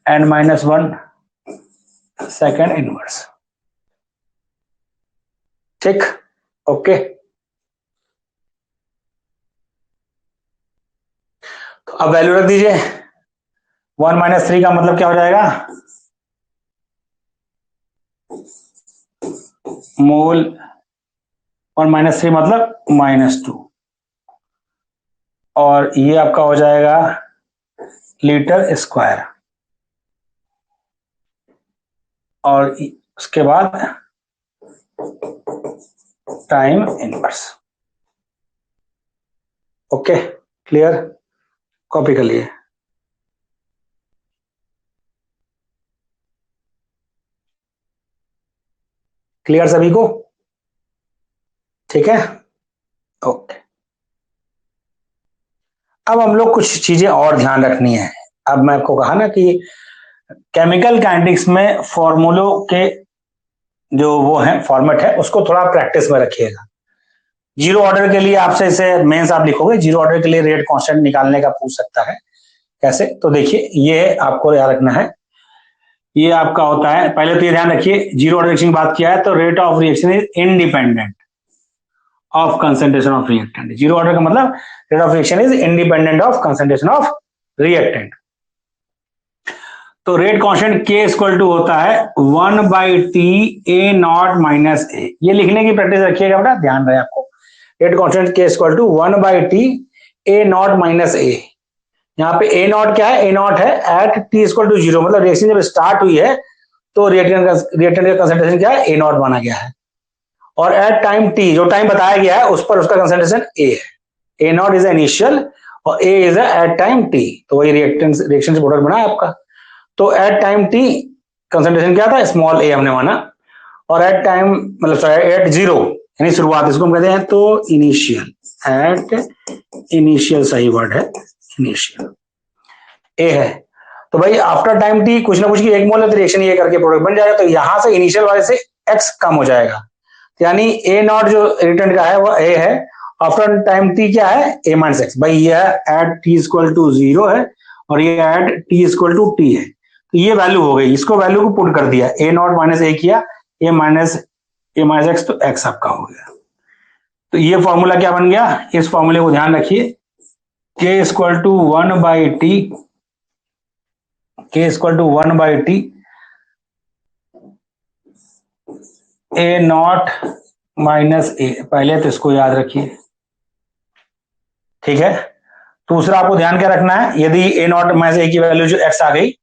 n - 1 second inverse. ठीक, ओके, तो अब वैल्यू रख दीजिए, 1 - 3 का मतलब क्या हो जाएगा, मोल 1 - 3 मतलब -2, और ये आपका हो जाएगा लीटर स्क्वायर, और उसके बाद time inverse. Okay clear, copy कर लिए? क्लियर सभी को? ठीक है, ओके। अब हम लोग कुछ चीजें और ध्यान रखनी है। अब मैं आपको कहा ना कि केमिकल काइनेटिक्स में फॉर्मूलों के जो वो है फॉर्मेट है उसको थोड़ा प्रैक्टिस में रखिएगा। जीरो ऑर्डर के लिए आपसे इसे मेंस आप लिखोगे, जीरो ऑर्डर के लिए रेट कांस्टेंट निकालने का पूछ सकता है, कैसे? तो देखिए ये आपको याद रखना है, ये आपका होता है, पहले तो ये ध्यान रखिए, जीरो ऑर्डर रिएक्शन की बात किया है तो rate of reaction is independent of concentration of reactant. Zero order का मतलब rate of reaction is independent of concentration of reactant. तो rate constant k equal to होता है 1/t a नॉट माइनस ए। ये लिखने की प्रैक्टिस रखिएगा बेटा, ध्यान रहे आपको। Rate constant k equal to 1/t a naught minus a. यहाँ पे a नॉट क्या है? a नॉट है एट t इक्वल टू 0, मतलब रिएक्शन जब स्टार्ट हुई है तो रिएक्टेंट का कंसंट्रेशन क्या है? a नॉट माना गया है। और एट टाइम t, जो टाइम बताया गया है उस पर उसका कंसंट्रेशन a है। a नॉट इज इनिशियल और a is at time t, तो वही रिएक्शन से प्रोडक्ट बना है आपका। तो एट टाइम t कंसंट्रेशन क्या था? स्मॉल a हमने माना। और एट टाइम मतलब एट 0 यानी शुरुआत, इसको हम कहते हैं तो इनिशियल। एट इनिशियल सही वर्ड है, इनिशियल ए है। तो भाई आफ्टर टाइम टी कुछ ना कुछ की एक मोल है तो रिएक्शन ये करके प्रोडक्ट बन जाएगा। तो यहां से इनिशियल वाले से एक्स कम हो जाएगा, यानी ए नॉट जो रिएक्टेंट का है वो ए है। आफ्टर टाइम टी क्या है? ए माइनस एक्स। भाई ये एट टी इक्वल टू 0 है और ये at T equal to T है। तो ये वैल्यू हो गई, इसको वैल्यू को पुट कर दिया, ए नॉट माइनस ए किया, ए माइनस एक्स, तो एक्स आपका हो गया। तो ये फॉर्मूला क्या बन गया? इस फॉर्मूले को ध्यान रखिए, के equal to 1/t, k equal to 1/t a naught minus a. पहले तो इसको याद रखिए, ठीक है। दूसरा आपको ध्यान क्या रखना है, यदि ए नॉट माइनस ए की वैल्यू जो एक्स आ गई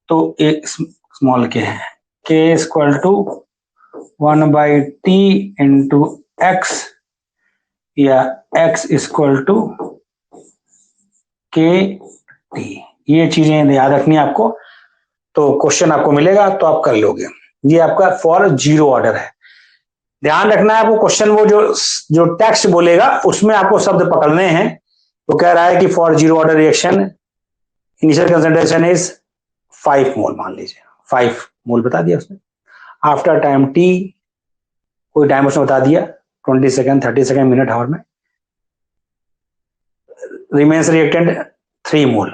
तो ए स्मॉल के है, K equal to 1/t into X या X equal to K T. ये चीजें याद रखनी है आपको, तो क्वेश्चन आपको मिलेगा तो आप कर लोगे। ये आपका फॉर जीरो ऑर्डर है। ध्यान रखना है आपको, क्वेश्चन वो जो टेक्स्ट बोलेगा उसमें आपको शब्द पकड़ने हैं। वो कह रहा है कि for zero order reaction initial concentration is 5 मोल, मान लीजिए 5 मोल बता दिया उसने। आफ्टर टाइम टी कोई टाइम उसने बता दिया 20 सेकेंड, 30 सेकेंड, मिनट, आवर में। रिमेन्स रिएक्टेंट 3 मोल।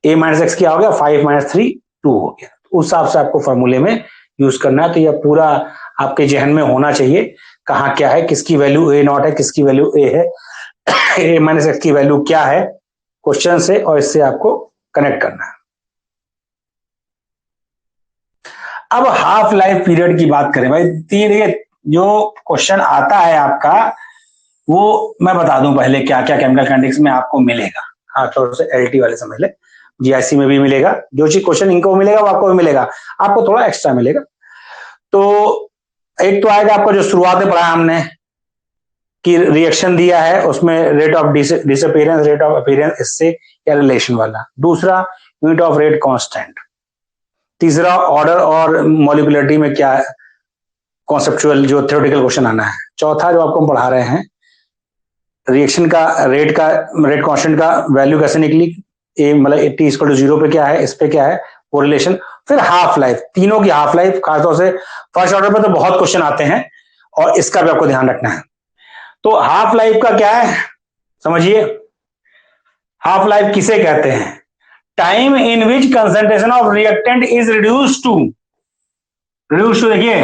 ए माइनस एक्स क्या हो गया? 5 माइनस 3 2 हो गया। उस हिसाब से आपको फॉर्मूले में यूज करना है। तो यह पूरा आपके जहन में होना चाहिए, कहाँ क्या है, किसकी वैल्यू ए नॉट है, किसकी वैल्यू ए है, ए माइनस एक्स की वैल्यू क्या है, क्वेश्चन से और इससे आपको कनेक्ट करना है। अब हाफ लाइफ पीरियड की बात करें भाई, देखिए जो क्वेश्चन आता है आपका वो मैं बता दूं पहले क्या क्या केमिकल काइनेटिक्स में आपको मिलेगा। हाँ, थोड़ा सा एलटी वाले समझ ले, जीआईसी में भी मिलेगा। जो चीज क्वेश्चन इनको मिलेगा वो आपको भी मिलेगा, आपको थोड़ा एक्स्ट्रा मिलेगा। तो एक तो आएगा आपको जो शुरुआत में पढ़ा हमने कि रिएक्शन दिया है, उसमें rate of disappearance, rate of appearance, इससे क्या रिलेशन वाला। दूसरा यूनिट ऑफ रेट कांस्टेंट। तीसरा ऑर्डर और मॉलिक्यूलरिटी में क्या है, कॉन्सेप्चुअल जो थ्योरेटिकल क्वेश्चन आना है। चौथा जो आपको पढ़ा रहे हैं रिएक्शन का रेट कांस्टेंट का वैल्यू कैसे निकली, ए मतलब टी इक्वल टू 0 पे क्या है, इस पे क्या है वो रिलेशन। फिर हाफ लाइफ, तीनों की हाफ लाइफ, खासतौर से फर्स्ट ऑर्डर पे तो बहुत क्वेश्चन आते हैं और इसका भी आपको ध्यान रखना है। तो हाफ लाइफ का क्या है समझिए, हाफ लाइफ किसे कहते हैं? Time in which concentration of reactant is reduce to देखिए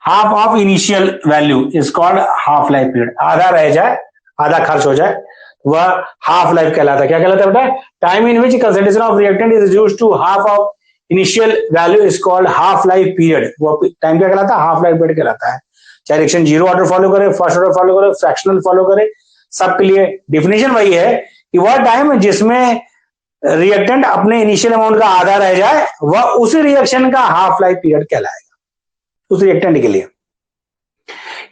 half of initial value is called half life period. आधा रह जाए, आधा खर्च हो जाए, वह हाफ लाइफ कहलाता है। क्या कहलाता है बेटा? Time in which concentration of reactant is reduced to half of initial value is called half life period. वो टाइम क्या कहलाता है? हाफ लाइफ पीरियड कहलाता है। चाहे रिएक्शन जीरो ऑर्डर फॉलो करे, फर्स्ट ऑर्डर फॉलो करे, फ्रैक्शनल फॉलो करे, सबके लिए डिफिनेशन वही है कि वह टाइम जिसमें रिएक्टेंट अपने इनिशियल अमाउंट का आधा रह जाए वह उस रिएक्शन का हाफ लाइफ पीरियड कहलाएगा उस रिएक्टेंट के लिए।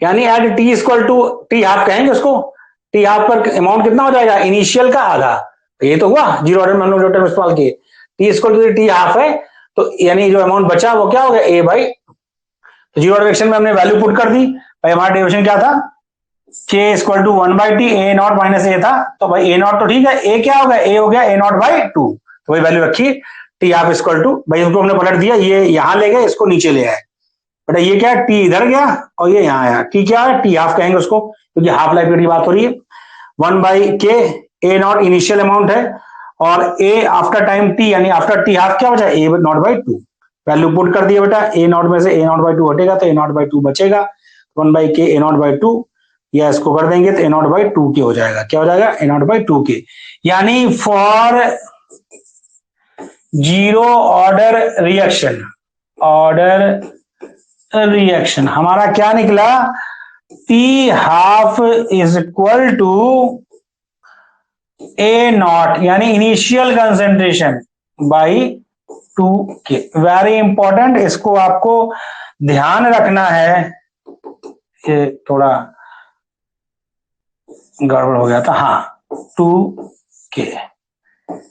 यानी at T equal to T half कहेंगे उसको, टी हाफ पर अमाउंट कितना हो जाएगा? इनिशियल का आधा। तो ये तो हुआ जीरो ऑर्डर में हम लोग जो टर्म इस्तेमाल किए, T equal to T half है तो यानी जो अमाउंट बचा वो क्या हो गया? ए बाई। तो जीरो ऑर्डर रिएक्शन में हमने वैल्यू पुट कर दी। भाई हमारा डेरिवेशन क्या था? K equal to 1/t a naught minus a था। तो भाई ए नॉट तो ठीक है, ए क्या हो गया? ए हो गया ए नॉट बाई 2। तो भाई वैल्यू रखी टी हाफ इक्वल टू, भाई इसको हमने पलट दिया, ये यहां ले गए, इसको नीचे ले आए। बेटा ये क्या है? टी इधर गया और ये यहां आया। टी क्या है? टी हाफ कहेंगे उसको, क्योंकि हाफ लाइफ पीरियड की बात हो रही है। 1/k A not initial amount है और ए आफ्टर टाइम टी यानी आफ्टर टी हाफ क्या बचा? ए नॉट बाई 2। वैल्यू पुट कर दिया बेटा, ए नॉट में से ए नॉट बाई 2 हटेगा तो ए नॉट बाई 2 बचेगा। 1/k ए नॉट बाई 2, या इसको कर देंगे तो ए नॉट बाई 2 के हो जाएगा। क्या हो जाएगा? ए नॉट बाई 2 के। यानी फॉर जीरो ऑर्डर रिएक्शन हमारा क्या निकला, t half is equal to a naught यानी initial concentration by 2K। Very important, इसको आपको ध्यान रखना है। ये थोड़ा गड़बड़ हो गया था, हाँ 2K,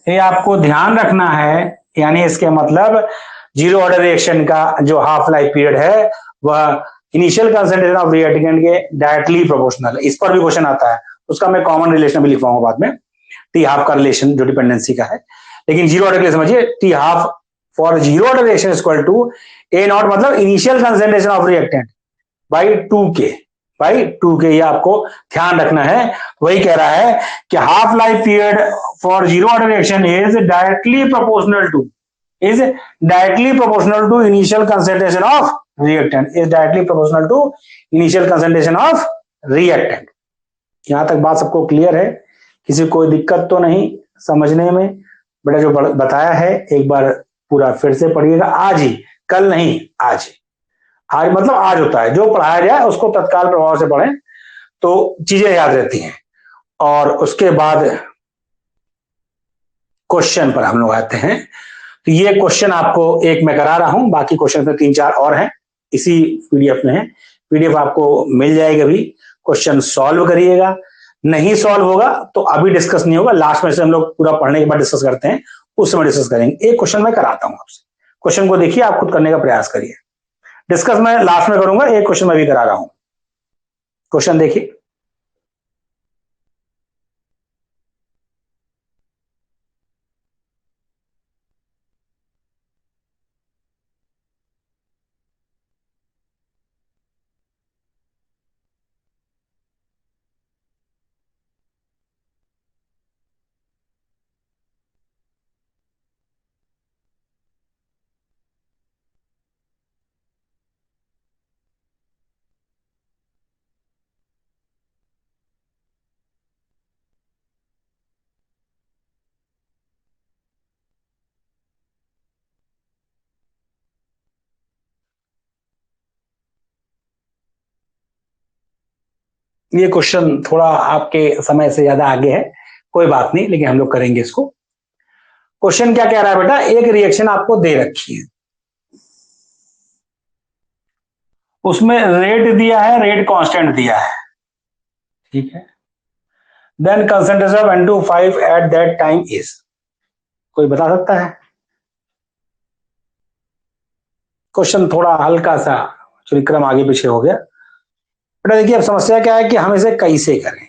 ये आपको ध्यान रखना है। यानी इसके मतलब जीरो ऑर्डर रिएक्शन का जो हाफ लाइफ पीरियड है वह इनिशियल कंसेंट्रेशन ऑफ रिएक्टेंट के डायरेक्टली प्रोपोर्शनल है। इस पर भी क्वेश्चन आता है, उसका मैं कॉमन रिलेशन भी लिखवाऊंगा बाद में, टी हाफ का रिलेशन जो डिपेंडेंसी का है। लेकिन जीरो ऑर्डर के लिए समझिए, t half for zero order reaction is equal to a naught मतलब initial concentration of reactant by 2K, ये आपको ध्यान रखना है। वही कह रहा है कि half life period for zero order reaction is directly proportional to initial concentration of reactant, यहां तक बात सबको क्लियर है? किसी कोई दिक्कत तो नहीं समझने में? बेटा जो बताया है एक बार पूरा फिर से पढ़िएगा, आज ही, कल नहीं, आज मतलब आज होता है, जो पढ़ाया जाए उसको तत्काल प्रभाव से पढ़ें तो चीजें याद रहती हैं। और उसके बाद क्वेश्चन पर हम लोग आते हैं। तो ये क्वेश्चन आपको एक मैं करा रहा हूं, बाकी क्वेश्चन में 3-4 और हैं, इसी पीडीएफ में है, पीडीएफ आपको मिल जाएगी अभी। क्वेश्चन सॉल्व करिएगा, नहीं सॉल्व होगा तो अभी डिस्कस नहीं होगा, लास्ट में से हम लोग पूरा पढ़ने के बाद डिस्कस करते हैं, उस समय डिस्कस करेंगे। एक क्वेश्चन मैं कराता हूं आपसे, क्वेश्चन को देखिए, आप खुद करने का प्रयास करिए। डिस्कस मैं लास्ट में करूंगा, एक क्वेश्चन मैं भी करा रहा हूं। क्वेश्चन देखिए, ये क्वेश्चन थोड़ा आपके समय से ज्यादा आगे है, कोई बात नहीं, लेकिन हम लोग करेंगे इसको। क्वेश्चन क्या कह रहा है बेटा, एक रिएक्शन आपको दे रखी है, उसमें रेट दिया है, रेट कांस्टेंट दिया है, ठीक है। Then concentration of N2O5 at that time is, कोई बता सकता है? क्वेश्चन थोड़ा हल्का सा क्रम आगे पीछे हो गया बेटा। देखिए अब समस्या क्या है कि हम इसे कैसे करें,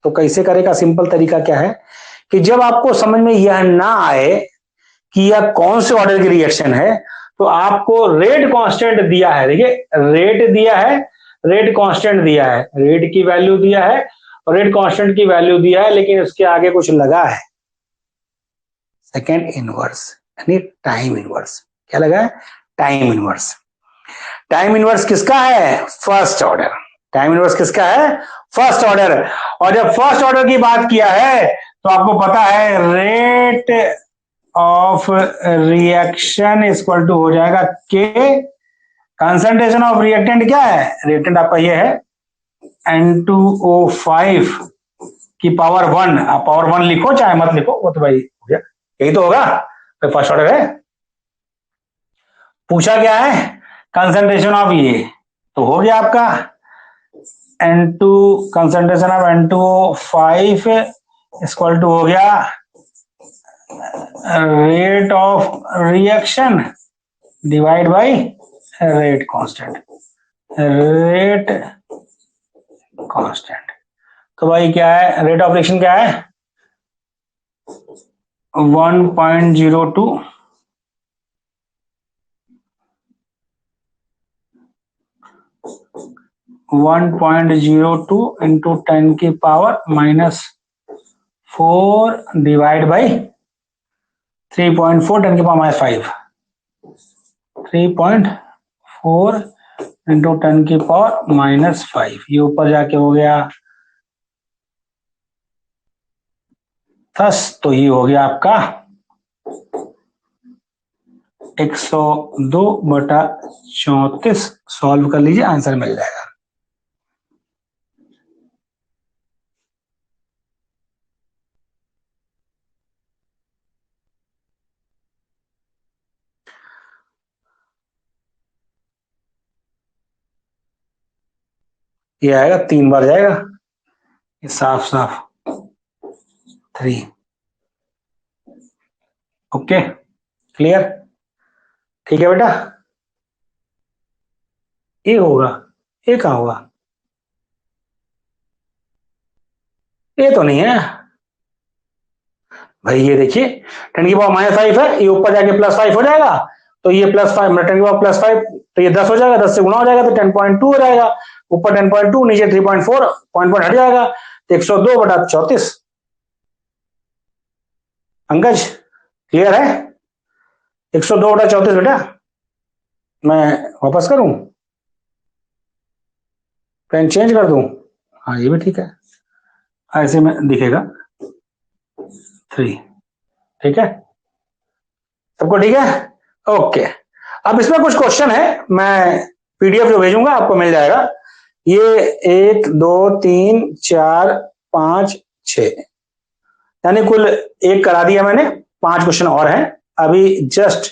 तो कैसे करें का सिंपल तरीका क्या है कि जब आपको समझ में यह ना आए कि यह कौन से ऑर्डर की रिएक्शन है, तो आपको रेट कांस्टेंट दिया है, देखिए रेट दिया है, रेट कांस्टेंट दिया है, रेट की वैल्यू दिया है और रेट कांस्टेंट की वैल्यू दिया है, लेकिन उसके आगे कुछ लगा है, सेकेंड इनवर्स यानी टाइम इनवर्स। क्या लगा है? Time inverse. टाइम इनवर्स किसका है? First order. टाइम इनवर्स किसका है? First order. और जब फर्स्ट ऑर्डर की बात किया है तो आपको पता है rate of reaction equal to हो जाएगा के, कंसंट्रेशन ऑफ रिएक्टेंट क्या है? रिएक्टेंट आपका ये है N2O5 की पावर 1, आप पावर 1 लिखो चाहे मत लिखो, वो तो भाई हो गया, यही तो होगा, तो फर्स्ट ऑर्डर है। पूछा क्या है? कंसंट्रेशन ऑफ ये, तो हो गया आपका N2, concentration of N2O5 equal to हो गया rate of reaction divide by rate constant, rate constant. तो भाई क्या है रेट ऑफ रिएक्शन? क्या है? 1.02 into 10 की पावर -4 डिवाइड बाई 3.4 10 की पावर -5, 3.4 into 10 की पावर -5, ये ऊपर जाके हो गया 10, तो ये हो गया आपका 102/34 सॉल्व कर लीजिए, आंसर मिल जाएगा। ये आएगा 3 बार जाएगा, ये साफ साफ 3। Okay, clear? ठीक है बेटा, ये होगा, ये कहाँ होगा? ये तो नहीं है भाई, ये देखिए 10⁻⁵ है, ये ऊपर जाके +5 हो जाएगा, तो ये +5 10⁻+5, तो ये 10 हो जाएगा, 10 से गुणा हो जाएगा तो 10.2 हो जाएगा, ऊपर 10.2 नीचे 3.4, पॉइंट हट जाएगा, तो 102/34। पंकज क्लियर है? 102/34 बेटा, मैं वापस करूं, पेन चेंज कर दूं? हाँ ये भी ठीक है, ऐसे में दिखेगा 3। ठीक है, सबको ठीक है? ओके, अब इसमें कुछ क्वेश्चन है, मैं पीडीएफ जो भेजूंगा आपको मिल जाएगा। ये 1 2 3 4 5 6, यानी कुल 1 करा दिया मैंने, 5 क्वेश्चन और हैं अभी जस्ट।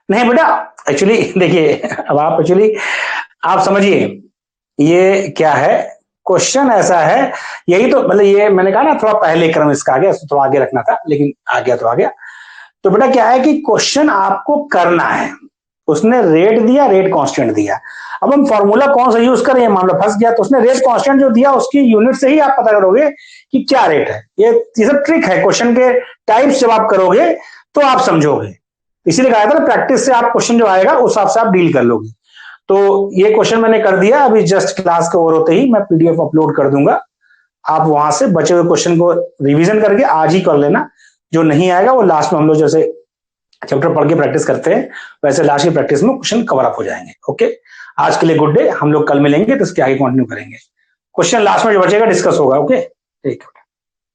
नहीं बेटा, एक्चुअली देखिए, अब आप समझिए ये क्या है, क्वेश्चन ऐसा है, यही तो मतलब ये मैंने कहा ना थोड़ा पहले क्रम इसका आ गया, थोड़ा आगे रखना था, लेकिन आ गया तो आ गया। तो बेटा क्या है कि क्वेश्चन आपको करना है, उसने रेट दिया, रेट कांस्टेंट दिया, अब हम फॉर्मूला कौन सा यूज करें, मामला फंस गया, तो उसने रेट कांस्टेंट जो दिया उसकी यूनिट से ही आप पता करोगे कि क्या रेट है। ये सब ट्रिक है, क्वेश्चन के टाइप्स जब आप करोगे तो आप समझोगे, इसीलिए कहा था ना प्रैक्टिस से आप क्वेश्चन जो आएगा उस हिसाब से आप डील कर लोगे। तो ये क्वेश्चन मैंने कर दिया, अभी जस्ट क्लास के ओवर होते ही मैं पीडीएफ अपलोड कर दूंगा, आप वहां से बचे हुए क्वेश्चन को रिवीजन करके आज ही कर लेना, जो नहीं आएगा वो लास्ट में हम लोग जैसे चैप्टर पढ़ के प्रैक्टिस करते हैं वैसे लास्ट की प्रैक्टिस में क्वेश्चन कवर अप हो जाएंगे। ओके, आज के लिए गुड डे, हम लोग कल मिलेंगे तो इसके आगे कंटिन्यू करेंगे, क्वेश्चन लास्ट में जो बचेगा डिस्कस होगा। ओके, ठीक है।